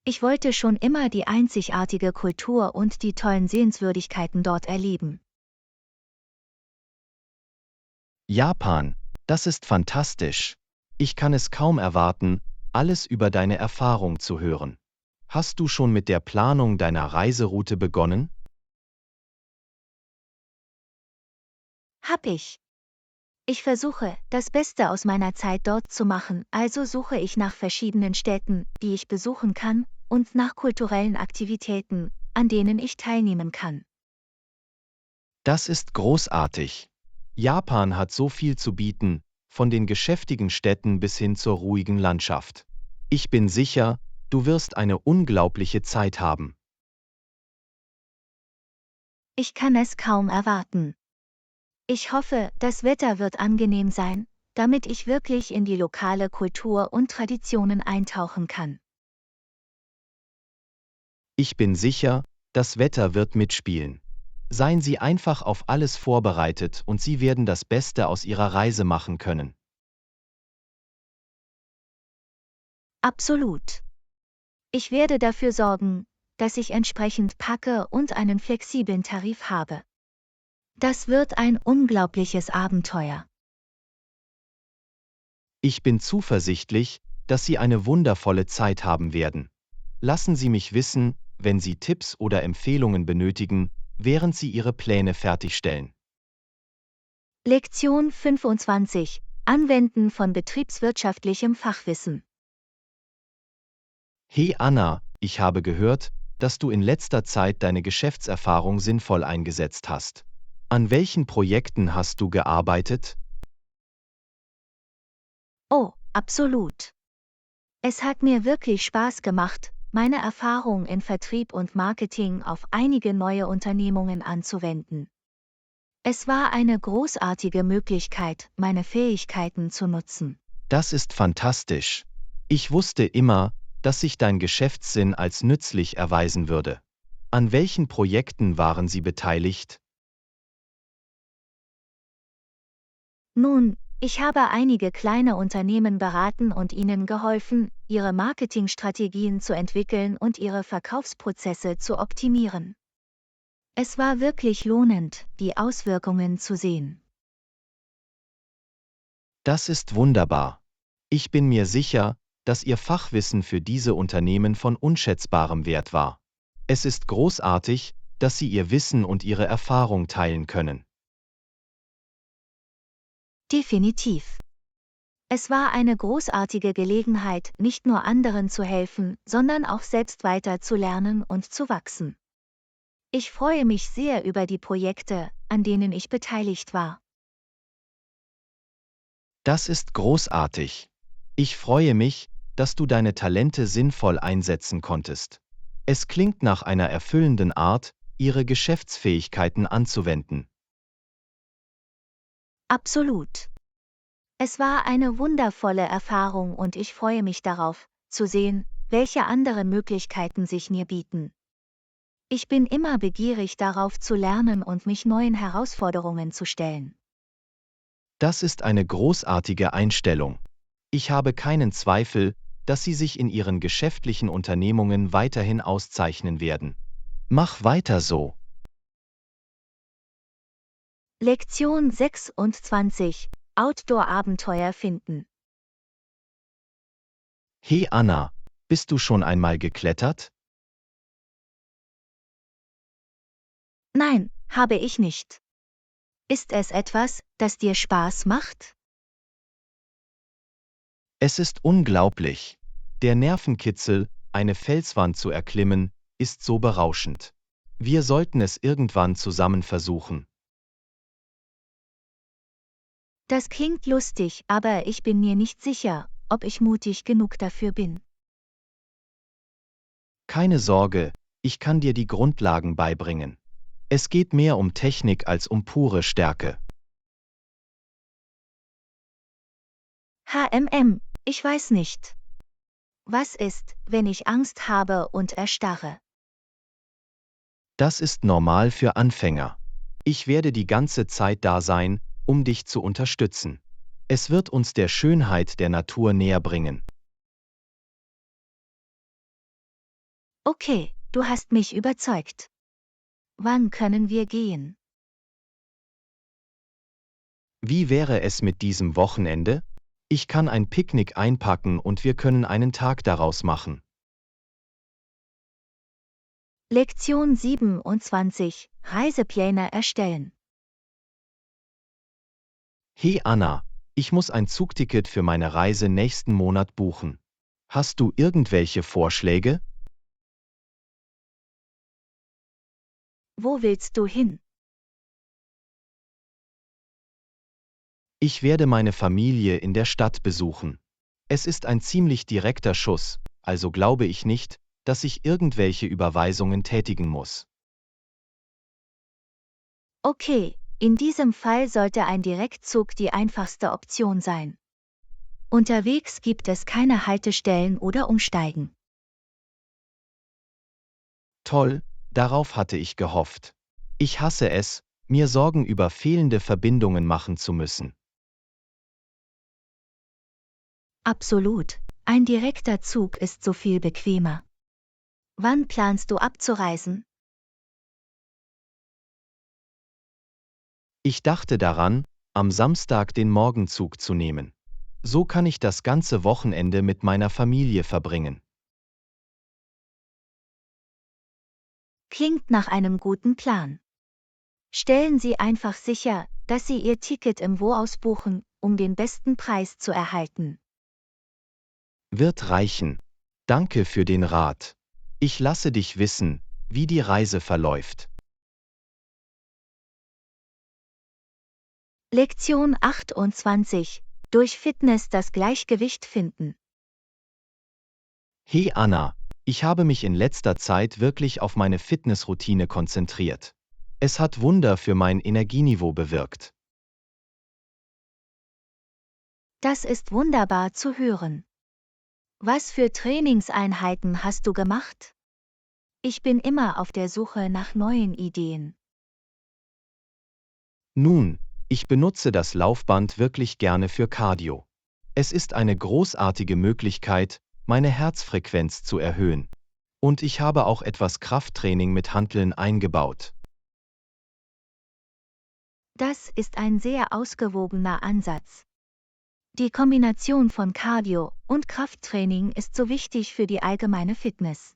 Ich wollte schon immer die einzigartige Kultur und die tollen Sehenswürdigkeiten dort erleben. Japan, das ist fantastisch. Ich kann es kaum erwarten, alles über deine Erfahrung zu hören. Hast du schon mit der Planung deiner Reiseroute begonnen? Hab ich. Ich versuche, das Beste aus meiner Zeit dort zu machen, also suche ich nach verschiedenen Städten, die ich besuchen kann, und nach kulturellen Aktivitäten, an denen ich teilnehmen kann. Das ist großartig. Japan hat so viel zu bieten, von den geschäftigen Städten bis hin zur ruhigen Landschaft. Ich bin sicher, du wirst eine unglaubliche Zeit haben. Ich kann es kaum erwarten. Ich hoffe, das Wetter wird angenehm sein, damit ich wirklich in die lokale Kultur und Traditionen eintauchen kann. Ich bin sicher, das Wetter wird mitspielen. Seien Sie einfach auf alles vorbereitet und Sie werden das Beste aus Ihrer Reise machen können. Absolut. Ich werde dafür sorgen, dass ich entsprechend packe und einen flexiblen Tarif habe. Das wird ein unglaubliches Abenteuer. Ich bin zuversichtlich, dass Sie eine wundervolle Zeit haben werden. Lassen Sie mich wissen, wenn Sie Tipps oder Empfehlungen benötigen, während Sie Ihre Pläne fertigstellen. Lektion 25. Anwenden von betriebswirtschaftlichem Fachwissen. Hey Anna, ich habe gehört, dass du in letzter Zeit deine Geschäftserfahrung sinnvoll eingesetzt hast. An welchen Projekten hast du gearbeitet? Oh, absolut. Es hat mir wirklich Spaß gemacht, meine Erfahrung in Vertrieb und Marketing auf einige neue Unternehmungen anzuwenden. Es war eine großartige Möglichkeit, meine Fähigkeiten zu nutzen. Das ist fantastisch. Ich wusste immer, dass sich dein Geschäftssinn als nützlich erweisen würde. An welchen Projekten waren Sie beteiligt? Nun, ich habe einige kleine Unternehmen beraten und ihnen geholfen, ihre Marketingstrategien zu entwickeln und ihre Verkaufsprozesse zu optimieren. Es war wirklich lohnend, die Auswirkungen zu sehen. Das ist wunderbar. Ich bin mir sicher, dass Ihr Fachwissen für diese Unternehmen von unschätzbarem Wert war. Es ist großartig, dass Sie Ihr Wissen und Ihre Erfahrung teilen können. Definitiv. Es war eine großartige Gelegenheit, nicht nur anderen zu helfen, sondern auch selbst weiter zu lernen und zu wachsen. Ich freue mich sehr über die Projekte, an denen ich beteiligt war. Das ist großartig. Ich freue mich, dass du deine Talente sinnvoll einsetzen konntest. Es klingt nach einer erfüllenden Art, Ihre Geschäftsfähigkeiten anzuwenden. Absolut. Es war eine wundervolle Erfahrung und ich freue mich darauf, zu sehen, welche anderen Möglichkeiten sich mir bieten. Ich bin immer begierig darauf zu lernen und mich neuen Herausforderungen zu stellen. Das ist eine großartige Einstellung. Ich habe keinen Zweifel, dass Sie sich in Ihren geschäftlichen Unternehmungen weiterhin auszeichnen werden. Mach weiter so. Lektion 26. Outdoor-Abenteuer finden. Hey Anna, bist du schon einmal geklettert? Nein, habe ich nicht. Ist es etwas, das dir Spaß macht? Es ist unglaublich. Der Nervenkitzel, eine Felswand zu erklimmen, ist so berauschend. Wir sollten es irgendwann zusammen versuchen. Das klingt lustig, aber ich bin mir nicht sicher, ob ich mutig genug dafür bin. Keine Sorge, ich kann dir die Grundlagen beibringen. Es geht mehr um Technik als um pure Stärke. Ich weiß nicht. Was ist, wenn ich Angst habe und erstarre? Das ist normal für Anfänger. Ich werde die ganze Zeit da sein, um dich zu unterstützen. Es wird uns der Schönheit der Natur näher bringen. Okay, du hast mich überzeugt. Wann können wir gehen? Wie wäre es mit diesem Wochenende? Ich kann ein Picknick einpacken und wir können einen Tag daraus machen. Lektion 27: Reisepläne erstellen. Hey Anna, ich muss ein Zugticket für meine Reise nächsten Monat buchen. Hast du irgendwelche Vorschläge? Wo willst du hin? Ich werde meine Familie in der Stadt besuchen. Es ist ein ziemlich direkter Schuss, also glaube ich nicht, dass ich irgendwelche Überweisungen tätigen muss. Okay, in diesem Fall sollte ein Direktzug die einfachste Option sein. Unterwegs gibt es keine Haltestellen oder Umsteigen. Toll, darauf hatte ich gehofft. Ich hasse es, mir Sorgen über fehlende Verbindungen machen zu müssen. Absolut, ein direkter Zug ist so viel bequemer. Wann planst du abzureisen? Ich dachte daran, am Samstag den Morgenzug zu nehmen. So kann ich das ganze Wochenende mit meiner Familie verbringen. Klingt nach einem guten Plan. Stellen Sie einfach sicher, dass Sie Ihr Ticket im Voraus buchen, um den besten Preis zu erhalten. Wird reichen. Danke für den Rat. Ich lasse dich wissen, wie die Reise verläuft. Lektion 28: Durch Fitness das Gleichgewicht finden. Hey Anna, ich habe mich in letzter Zeit wirklich auf meine Fitnessroutine konzentriert. Es hat Wunder für mein Energieniveau bewirkt. Das ist wunderbar zu hören. Was für Trainingseinheiten hast du gemacht? Ich bin immer auf der Suche nach neuen Ideen. Nun, ich benutze das Laufband wirklich gerne für Cardio. Es ist eine großartige Möglichkeit, meine Herzfrequenz zu erhöhen. Und ich habe auch etwas Krafttraining mit Hanteln eingebaut. Das ist ein sehr ausgewogener Ansatz. Die Kombination von Cardio und Krafttraining ist so wichtig für die allgemeine Fitness.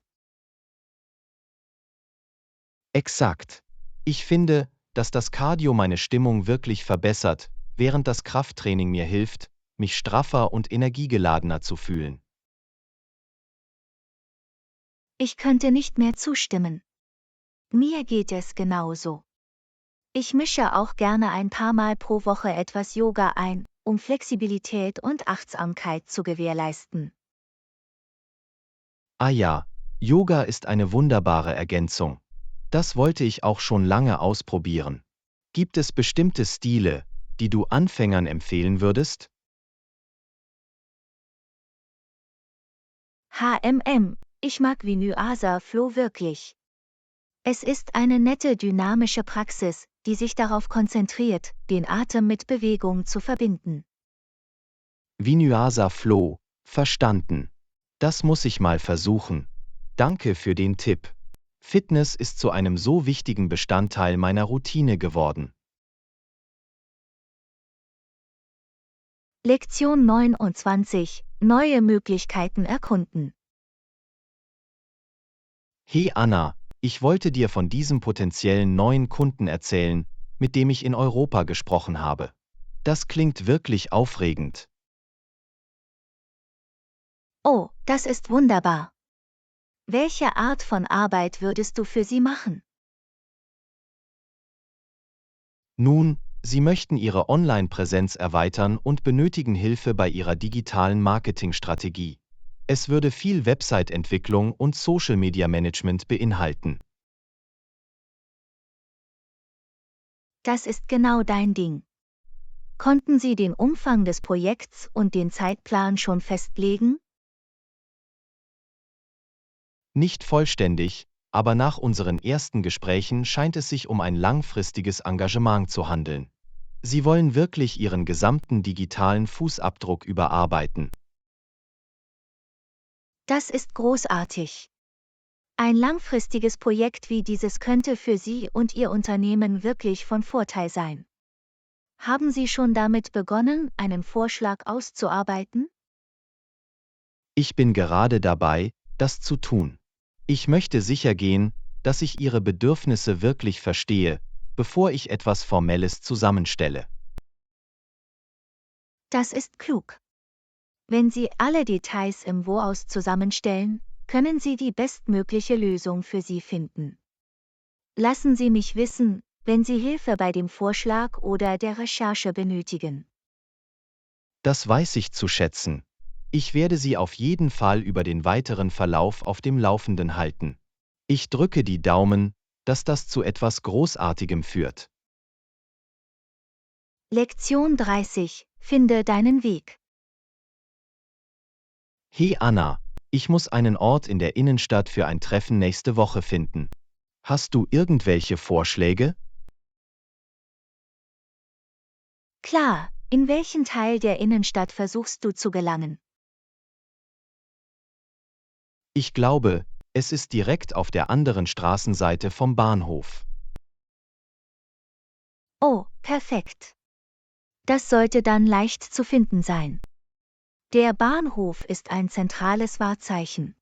Exakt. Ich finde, dass das Cardio meine Stimmung wirklich verbessert, während das Krafttraining mir hilft, mich straffer und energiegeladener zu fühlen. Ich könnte nicht mehr zustimmen. Mir geht es genauso. Ich mische auch gerne ein paar Mal pro Woche etwas Yoga ein, um Flexibilität und Achtsamkeit zu gewährleisten. Ah ja, Yoga ist eine wunderbare Ergänzung. Das wollte ich auch schon lange ausprobieren. Gibt es bestimmte Stile, die du Anfängern empfehlen würdest? Ich mag Vinyasa Flow wirklich. Es ist eine nette dynamische Praxis, die sich darauf konzentriert, den Atem mit Bewegung zu verbinden. Vinyasa Flow, verstanden. Das muss ich mal versuchen. Danke für den Tipp. Fitness ist zu einem so wichtigen Bestandteil meiner Routine geworden. Lektion 29: Neue Möglichkeiten erkunden. Hey Anna, ich wollte dir von diesem potenziellen neuen Kunden erzählen, mit dem ich in Europa gesprochen habe. Das klingt wirklich aufregend. Oh, das ist wunderbar. Welche Art von Arbeit würdest du für sie machen? Nun, sie möchten ihre Online-Präsenz erweitern und benötigen Hilfe bei ihrer digitalen Marketingstrategie. Es würde viel Website-Entwicklung und Social-Media-Management beinhalten. Das ist genau dein Ding. Konnten Sie den Umfang des Projekts und den Zeitplan schon festlegen? Nicht vollständig, aber nach unseren ersten Gesprächen scheint es sich um ein langfristiges Engagement zu handeln. Sie wollen wirklich Ihren gesamten digitalen Fußabdruck überarbeiten. Das ist großartig. Ein langfristiges Projekt wie dieses könnte für Sie und Ihr Unternehmen wirklich von Vorteil sein. Haben Sie schon damit begonnen, einen Vorschlag auszuarbeiten? Ich bin gerade dabei, das zu tun. Ich möchte sichergehen, dass ich Ihre Bedürfnisse wirklich verstehe, bevor ich etwas Formelles zusammenstelle. Das ist klug. Wenn Sie alle Details im Voraus zusammenstellen, können Sie die bestmögliche Lösung für Sie finden. Lassen Sie mich wissen, wenn Sie Hilfe bei dem Vorschlag oder der Recherche benötigen. Das weiß ich zu schätzen. Ich werde Sie auf jeden Fall über den weiteren Verlauf auf dem Laufenden halten. Ich drücke die Daumen, dass das zu etwas Großartigem führt. Lektion 30. Finde deinen Weg. Hey Anna, ich muss einen Ort in der Innenstadt für ein Treffen nächste Woche finden. Hast du irgendwelche Vorschläge? Klar, in welchen Teil der Innenstadt versuchst du zu gelangen? Ich glaube, es ist direkt auf der anderen Straßenseite vom Bahnhof. Oh, perfekt. Das sollte dann leicht zu finden sein. Der Bahnhof ist ein zentrales Wahrzeichen.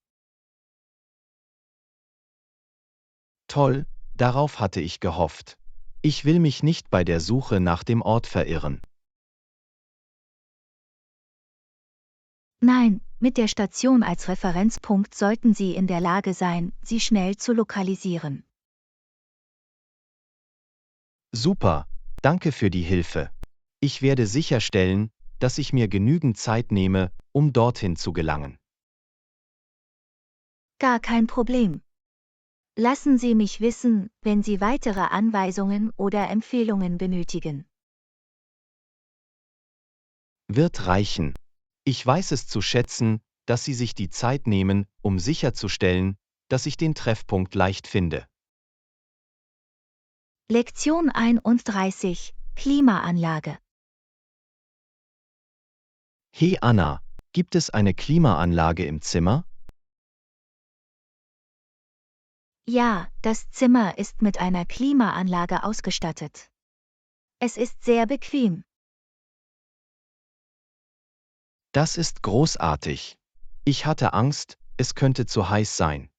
Toll, darauf hatte ich gehofft. Ich will mich nicht bei der Suche nach dem Ort verirren. Nein, mit der Station als Referenzpunkt sollten Sie in der Lage sein, sie schnell zu lokalisieren. Super, danke für die Hilfe. Ich werde sicherstellen, dass ich mir genügend Zeit nehme, um dorthin zu gelangen. Gar kein Problem. Lassen Sie mich wissen, wenn Sie weitere Anweisungen oder Empfehlungen benötigen. Wird reichen. Ich weiß es zu schätzen, dass Sie sich die Zeit nehmen, um sicherzustellen, dass ich den Treffpunkt leicht finde. Lektion 31. Klimaanlage. Hey Anna, gibt es eine Klimaanlage im Zimmer? Ja, das Zimmer ist mit einer Klimaanlage ausgestattet. Es ist sehr bequem. Das ist großartig. Ich hatte Angst, es könnte zu heiß sein.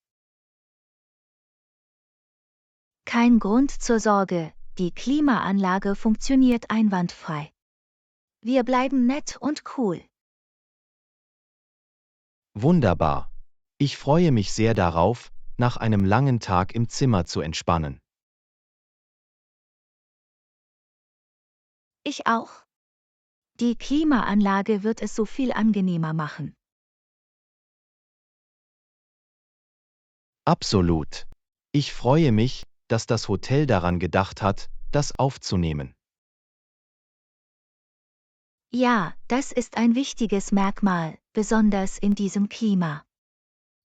Kein Grund zur Sorge, die Klimaanlage funktioniert einwandfrei. Wir bleiben nett und cool. Wunderbar. Ich freue mich sehr darauf, nach einem langen Tag im Zimmer zu entspannen. Ich auch. Die Klimaanlage wird es so viel angenehmer machen. Absolut. Ich freue mich, dass das Hotel daran gedacht hat, das aufzunehmen. Ja, das ist ein wichtiges Merkmal, besonders in diesem Klima.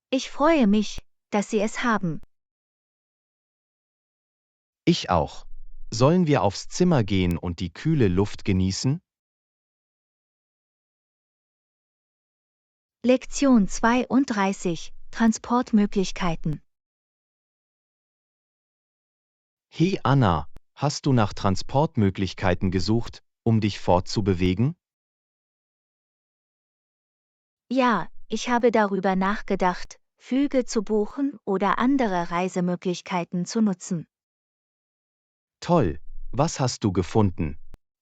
Ich freue mich, dass Sie es haben. Ich auch. Sollen wir aufs Zimmer gehen und die kühle Luft genießen? Lektion 32. Transportmöglichkeiten. Hey Anna, hast du nach Transportmöglichkeiten gesucht, um dich fortzubewegen? Ja, ich habe darüber nachgedacht, Flüge zu buchen oder andere Reisemöglichkeiten zu nutzen. Toll, was hast du gefunden?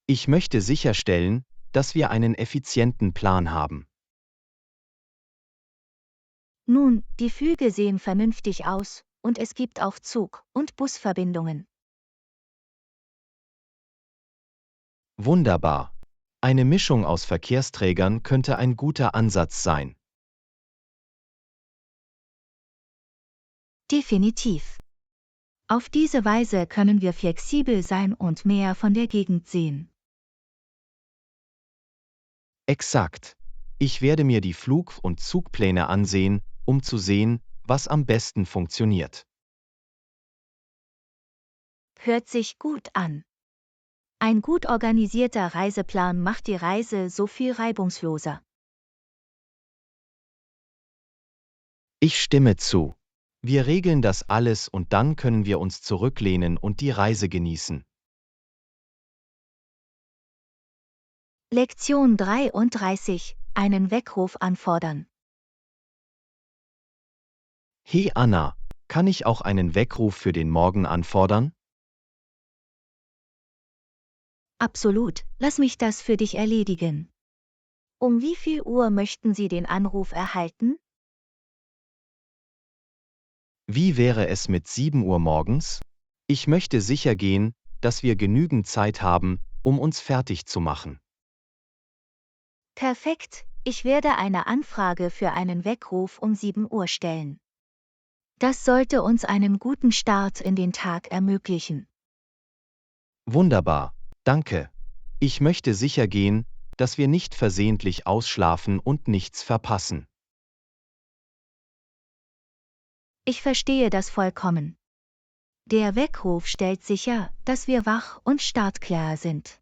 Ich möchte sicherstellen, dass wir einen effizienten Plan haben. Nun, die Flüge sehen vernünftig aus, und es gibt auch Zug- und Busverbindungen. Wunderbar. Eine Mischung aus Verkehrsträgern könnte ein guter Ansatz sein. Definitiv. Auf diese Weise können wir flexibel sein und mehr von der Gegend sehen. Exakt. Ich werde mir die Flug- und Zugpläne ansehen, um zu sehen, was am besten funktioniert. Hört sich gut an. Ein gut organisierter Reiseplan macht die Reise so viel reibungsloser. Ich stimme zu. Wir regeln das alles und dann können wir uns zurücklehnen und die Reise genießen. Lektion 33: Einen Weckruf anfordern. Hey Anna, kann ich auch einen Weckruf für den Morgen anfordern? Absolut, lass mich das für dich erledigen. Um wie viel Uhr möchten Sie den Anruf erhalten? Wie wäre es mit 7 Uhr morgens? Ich möchte sicher gehen, dass wir genügend Zeit haben, um uns fertig zu machen. Perfekt, ich werde eine Anfrage für einen Weckruf um 7 Uhr stellen. Das sollte uns einen guten Start in den Tag ermöglichen. Wunderbar, danke. Ich möchte sicher gehen, dass wir nicht versehentlich ausschlafen und nichts verpassen. Ich verstehe das vollkommen. Der Weckruf stellt sicher, dass wir wach und startklar sind.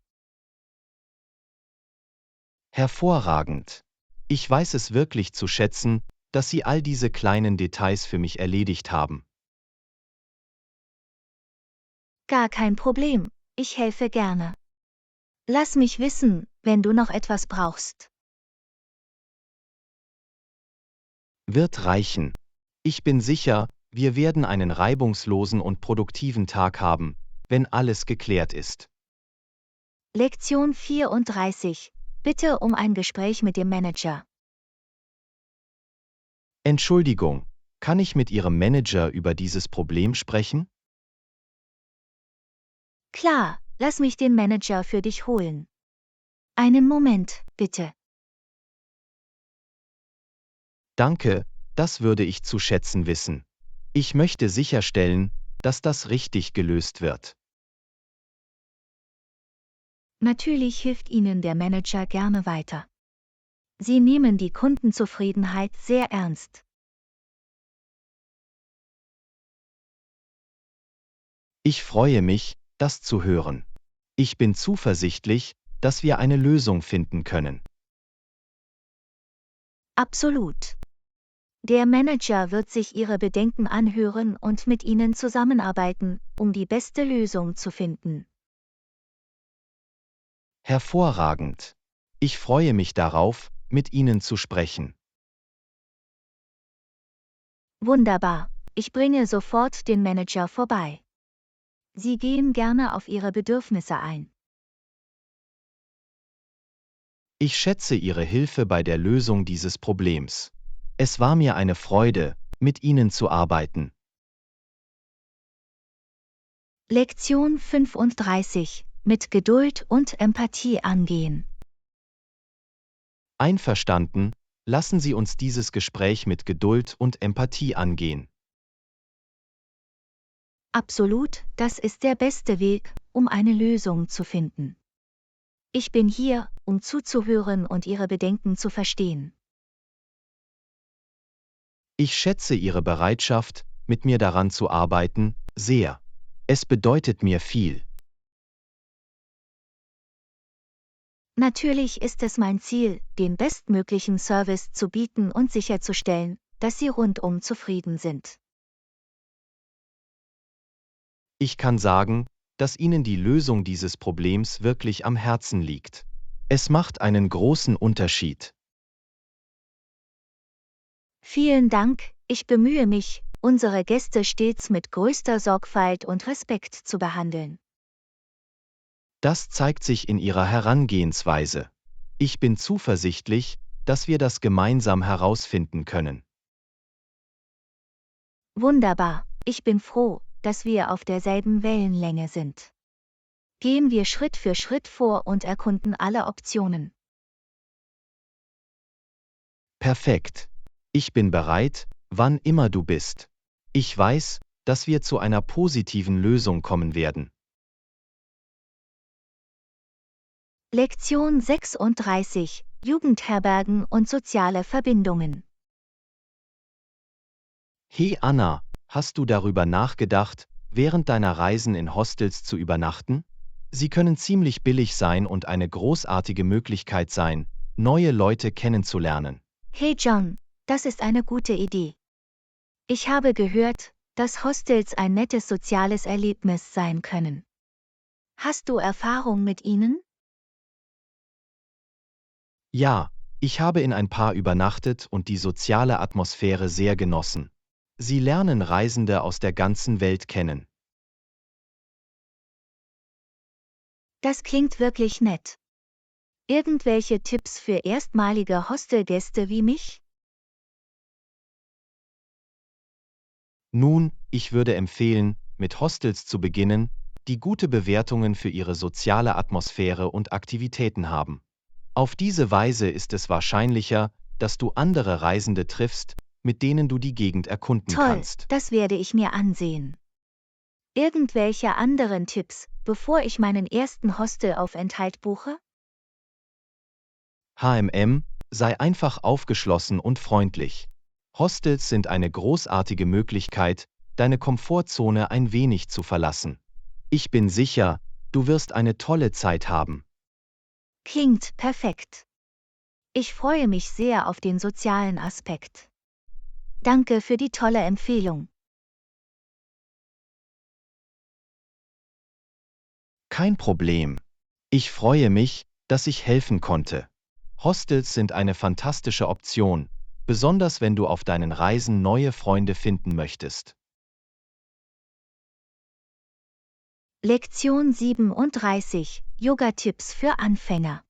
Hervorragend. Ich weiß es wirklich zu schätzen, dass Sie all diese kleinen Details für mich erledigt haben. Gar kein Problem, ich helfe gerne. Lass mich wissen, wenn du noch etwas brauchst. Wird reichen. Ich bin sicher, wir werden einen reibungslosen und produktiven Tag haben, wenn alles geklärt ist. Lektion 34: Bitte um ein Gespräch mit dem Manager. Entschuldigung, kann ich mit Ihrem Manager über dieses Problem sprechen? Klar, lass mich den Manager für dich holen. Einen Moment, bitte. Danke, das würde ich zu schätzen wissen. Ich möchte sicherstellen, dass das richtig gelöst wird. Natürlich hilft Ihnen der Manager gerne weiter. Sie nehmen die Kundenzufriedenheit sehr ernst. Ich freue mich, das zu hören. Ich bin zuversichtlich, dass wir eine Lösung finden können. Absolut. Der Manager wird sich Ihre Bedenken anhören und mit Ihnen zusammenarbeiten, um die beste Lösung zu finden. Hervorragend. Ich freue mich darauf, mit Ihnen zu sprechen. Wunderbar, ich bringe sofort den Manager vorbei. Sie gehen gerne auf Ihre Bedürfnisse ein. Ich schätze Ihre Hilfe bei der Lösung dieses Problems. Es war mir eine Freude, mit Ihnen zu arbeiten. Lektion 35: Mit Geduld und Empathie angehen. Einverstanden, lassen Sie uns dieses Gespräch mit Geduld und Empathie angehen. Absolut, das ist der beste Weg, um eine Lösung zu finden. Ich bin hier, um zuzuhören und Ihre Bedenken zu verstehen. Ich schätze Ihre Bereitschaft, mit mir daran zu arbeiten, sehr. Es bedeutet mir viel. Natürlich ist es mein Ziel, den bestmöglichen Service zu bieten und sicherzustellen, dass Sie rundum zufrieden sind. Ich kann sagen, dass Ihnen die Lösung dieses Problems wirklich am Herzen liegt. Es macht einen großen Unterschied. Vielen Dank, ich bemühe mich, unsere Gäste stets mit größter Sorgfalt und Respekt zu behandeln. Das zeigt sich in Ihrer Herangehensweise. Ich bin zuversichtlich, dass wir das gemeinsam herausfinden können. Wunderbar, ich bin froh, dass wir auf derselben Wellenlänge sind. Gehen wir Schritt für Schritt vor und erkunden alle Optionen. Perfekt. Ich bin bereit, wann immer du bist. Ich weiß, dass wir zu einer positiven Lösung kommen werden. Lektion 36: Jugendherbergen und soziale Verbindungen. Hey Anna, hast du darüber nachgedacht, während deiner Reisen in Hostels zu übernachten? Sie können ziemlich billig sein und eine großartige Möglichkeit sein, neue Leute kennenzulernen. Hey John, das ist eine gute Idee. Ich habe gehört, dass Hostels ein nettes soziales Erlebnis sein können. Hast du Erfahrung mit ihnen? Ja, ich habe in ein paar übernachtet und die soziale Atmosphäre sehr genossen. Sie lernen Reisende aus der ganzen Welt kennen. Das klingt wirklich nett. Irgendwelche Tipps für erstmalige Hostelgäste wie mich? Nun, ich würde empfehlen, mit Hostels zu beginnen, die gute Bewertungen für ihre soziale Atmosphäre und Aktivitäten haben. Auf diese Weise ist es wahrscheinlicher, dass du andere Reisende triffst, mit denen du die Gegend erkunden Toll, kannst. das werde ich mir ansehen. Irgendwelche anderen Tipps, bevor ich meinen ersten Hostelaufenthalt buche? Sei einfach aufgeschlossen und freundlich. Hostels sind eine großartige Möglichkeit, deine Komfortzone ein wenig zu verlassen. Ich bin sicher, du wirst eine tolle Zeit haben. Klingt perfekt. Ich freue mich sehr auf den sozialen Aspekt. Danke für die tolle Empfehlung. Kein Problem. Ich freue mich, dass ich helfen konnte. Hostels sind eine fantastische Option, besonders wenn du auf deinen Reisen neue Freunde finden möchtest. Lektion 37: Yoga-Tipps für Anfänger.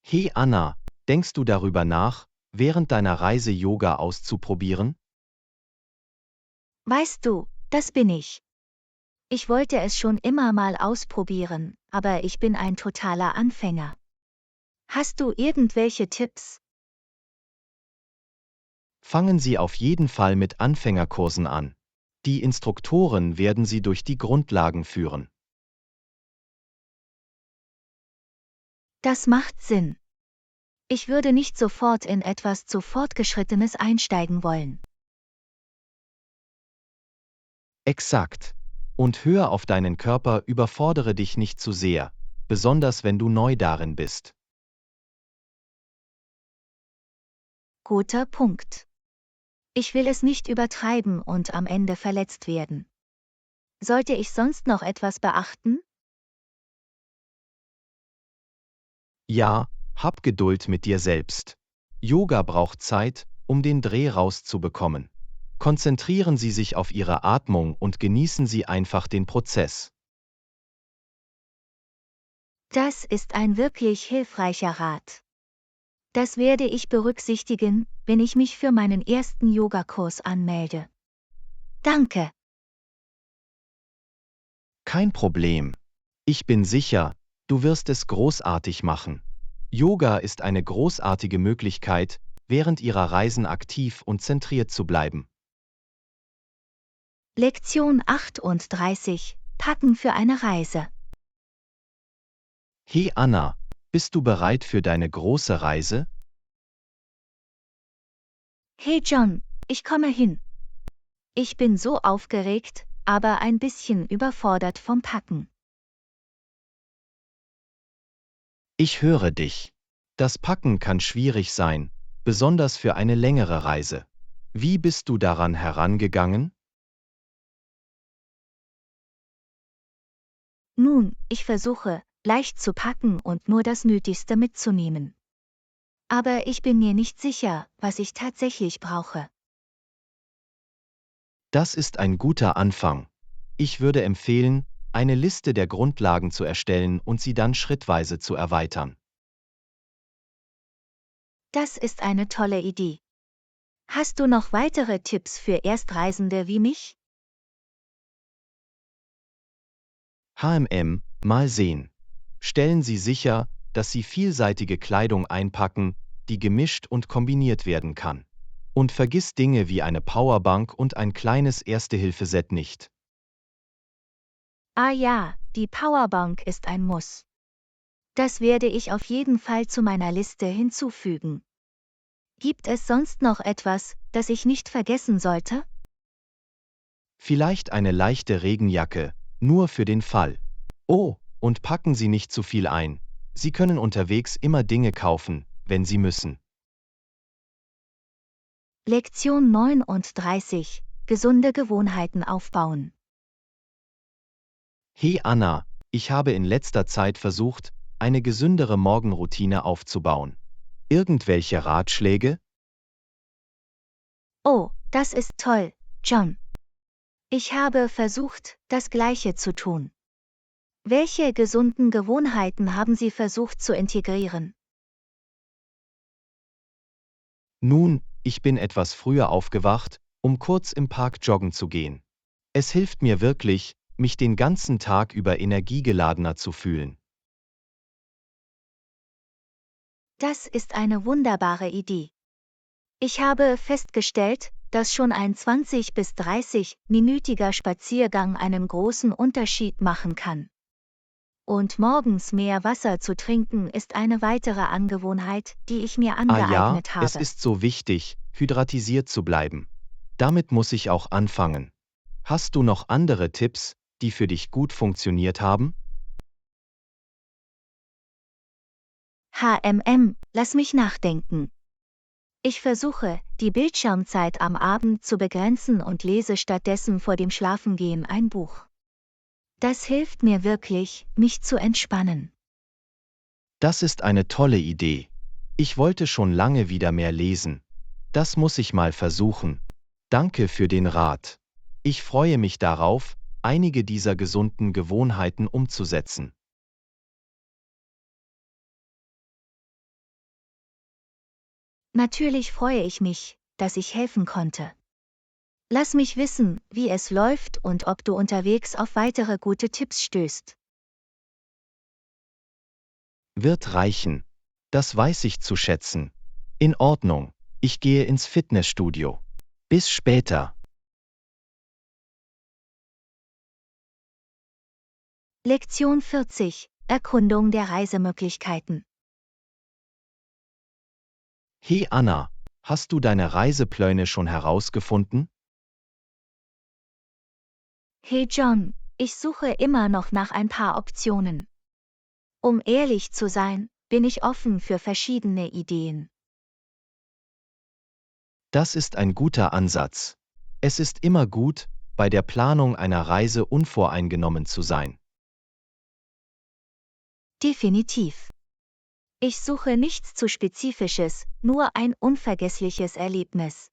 Hey Anna, denkst du darüber nach, während deiner Reise Yoga auszuprobieren? Weißt du, das bin ich. Ich wollte es schon immer mal ausprobieren, aber ich bin ein totaler Anfänger. Hast du irgendwelche Tipps? Fangen Sie auf jeden Fall mit Anfängerkursen an. Die Instruktoren werden Sie durch die Grundlagen führen. Das macht Sinn. Ich würde nicht sofort in etwas zu Fortgeschrittenes einsteigen wollen. Exakt. Und hör auf deinen Körper, überfordere dich nicht zu sehr, besonders wenn du neu darin bist. Guter Punkt. Ich will es nicht übertreiben und am Ende verletzt werden. Sollte ich sonst noch etwas beachten? Ja, hab Geduld mit dir selbst. Yoga braucht Zeit, um den Dreh rauszubekommen. Konzentrieren Sie sich auf Ihre Atmung und genießen Sie einfach den Prozess. Das ist ein wirklich hilfreicher Rat. Das werde ich berücksichtigen, wenn ich mich für meinen ersten Yogakurs anmelde. Danke. Kein Problem. Ich bin sicher, du wirst es großartig machen. Yoga ist eine großartige Möglichkeit, während Ihrer Reisen aktiv und zentriert zu bleiben. Lektion 38: Packen für eine Reise. Hey Anna, bist du bereit für deine große Reise? Hey John, ich komme hin. Ich bin so aufgeregt, aber ein bisschen überfordert vom Packen. Ich höre dich. Das Packen kann schwierig sein, besonders für eine längere Reise. Wie bist du daran herangegangen? Nun, ich versuche, leicht zu packen und nur das Nötigste mitzunehmen. Aber ich bin mir nicht sicher, was ich tatsächlich brauche. Das ist ein guter Anfang. Ich würde empfehlen, eine Liste der Grundlagen zu erstellen und sie dann schrittweise zu erweitern. Das ist eine tolle Idee. Hast du noch weitere Tipps für Erstreisende wie mich? Mal sehen. Stellen Sie sicher, dass Sie vielseitige Kleidung einpacken, die gemischt und kombiniert werden kann. Und vergiss Dinge wie eine Powerbank und ein kleines Erste-Hilfe-Set nicht. Ah ja, die Powerbank ist ein Muss. Das werde ich auf jeden Fall zu meiner Liste hinzufügen. Gibt es sonst noch etwas, das ich nicht vergessen sollte? Vielleicht eine leichte Regenjacke, nur für den Fall. Oh, und packen Sie nicht zu viel ein. Sie können unterwegs immer Dinge kaufen, wenn Sie müssen. Lektion 39: Gesunde Gewohnheiten aufbauen. Hey Anna, ich habe in letzter Zeit versucht, eine gesündere Morgenroutine aufzubauen. Irgendwelche Ratschläge? Oh, das ist toll, John. Ich habe versucht, das Gleiche zu tun. Welche gesunden Gewohnheiten haben Sie versucht zu integrieren? Nun, ich bin etwas früher aufgewacht, um kurz im Park joggen zu gehen. Es hilft mir wirklich, mich den ganzen Tag über energiegeladener zu fühlen. Das ist eine wunderbare Idee. Ich habe festgestellt, dass schon ein 20 bis 30-minütiger Spaziergang einen großen Unterschied machen kann. Und morgens mehr Wasser zu trinken ist eine weitere Angewohnheit, die ich mir Ah ja, angeeignet es habe. ist so wichtig, hydratisiert zu bleiben. Damit muss ich auch anfangen. Hast du noch andere Tipps, die für dich gut funktioniert haben? Lass mich nachdenken. Ich versuche, die Bildschirmzeit am Abend zu begrenzen und lese stattdessen vor dem Schlafengehen ein Buch. Das hilft mir wirklich, mich zu entspannen. Das ist eine tolle Idee. Ich wollte schon lange wieder mehr lesen. Das muss ich mal versuchen. Danke für den Rat. Ich freue mich darauf, einige dieser gesunden Gewohnheiten umzusetzen. Natürlich freue ich mich, dass ich helfen konnte. Lass mich wissen, wie es läuft und ob du unterwegs auf weitere gute Tipps stößt. Wird reichen. Das weiß ich zu schätzen. In Ordnung. Ich gehe ins Fitnessstudio. Bis später. Lektion 40: Erkundung der Reisemöglichkeiten. Hey Anna, hast du deine Reisepläne schon herausgefunden? Hey John, ich suche immer noch nach ein paar Optionen. Um ehrlich zu sein, bin ich offen für verschiedene Ideen. Das ist ein guter Ansatz. Es ist immer gut, bei der Planung einer Reise unvoreingenommen zu sein. Definitiv. Ich suche nichts zu Spezifisches, nur ein unvergessliches Erlebnis.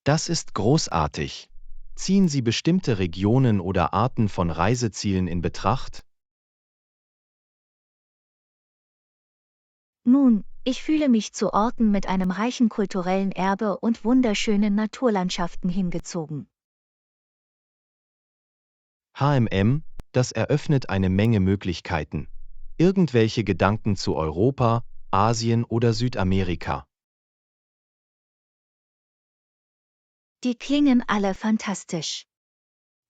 Das ist großartig. Ziehen Sie bestimmte Regionen oder Arten von Reisezielen in Betracht? Nun, ich fühle mich zu Orten mit einem reichen kulturellen Erbe und wunderschönen Naturlandschaften hingezogen. Das eröffnet eine Menge Möglichkeiten. Irgendwelche Gedanken zu Europa, Asien oder Südamerika? Die klingen alle fantastisch.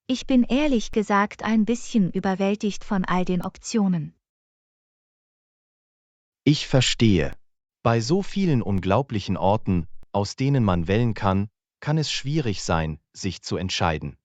Ich bin ehrlich gesagt ein bisschen überwältigt von all den Optionen. Ich verstehe. Bei so vielen unglaublichen Orten, aus denen man wählen kann, kann es schwierig sein, sich zu entscheiden.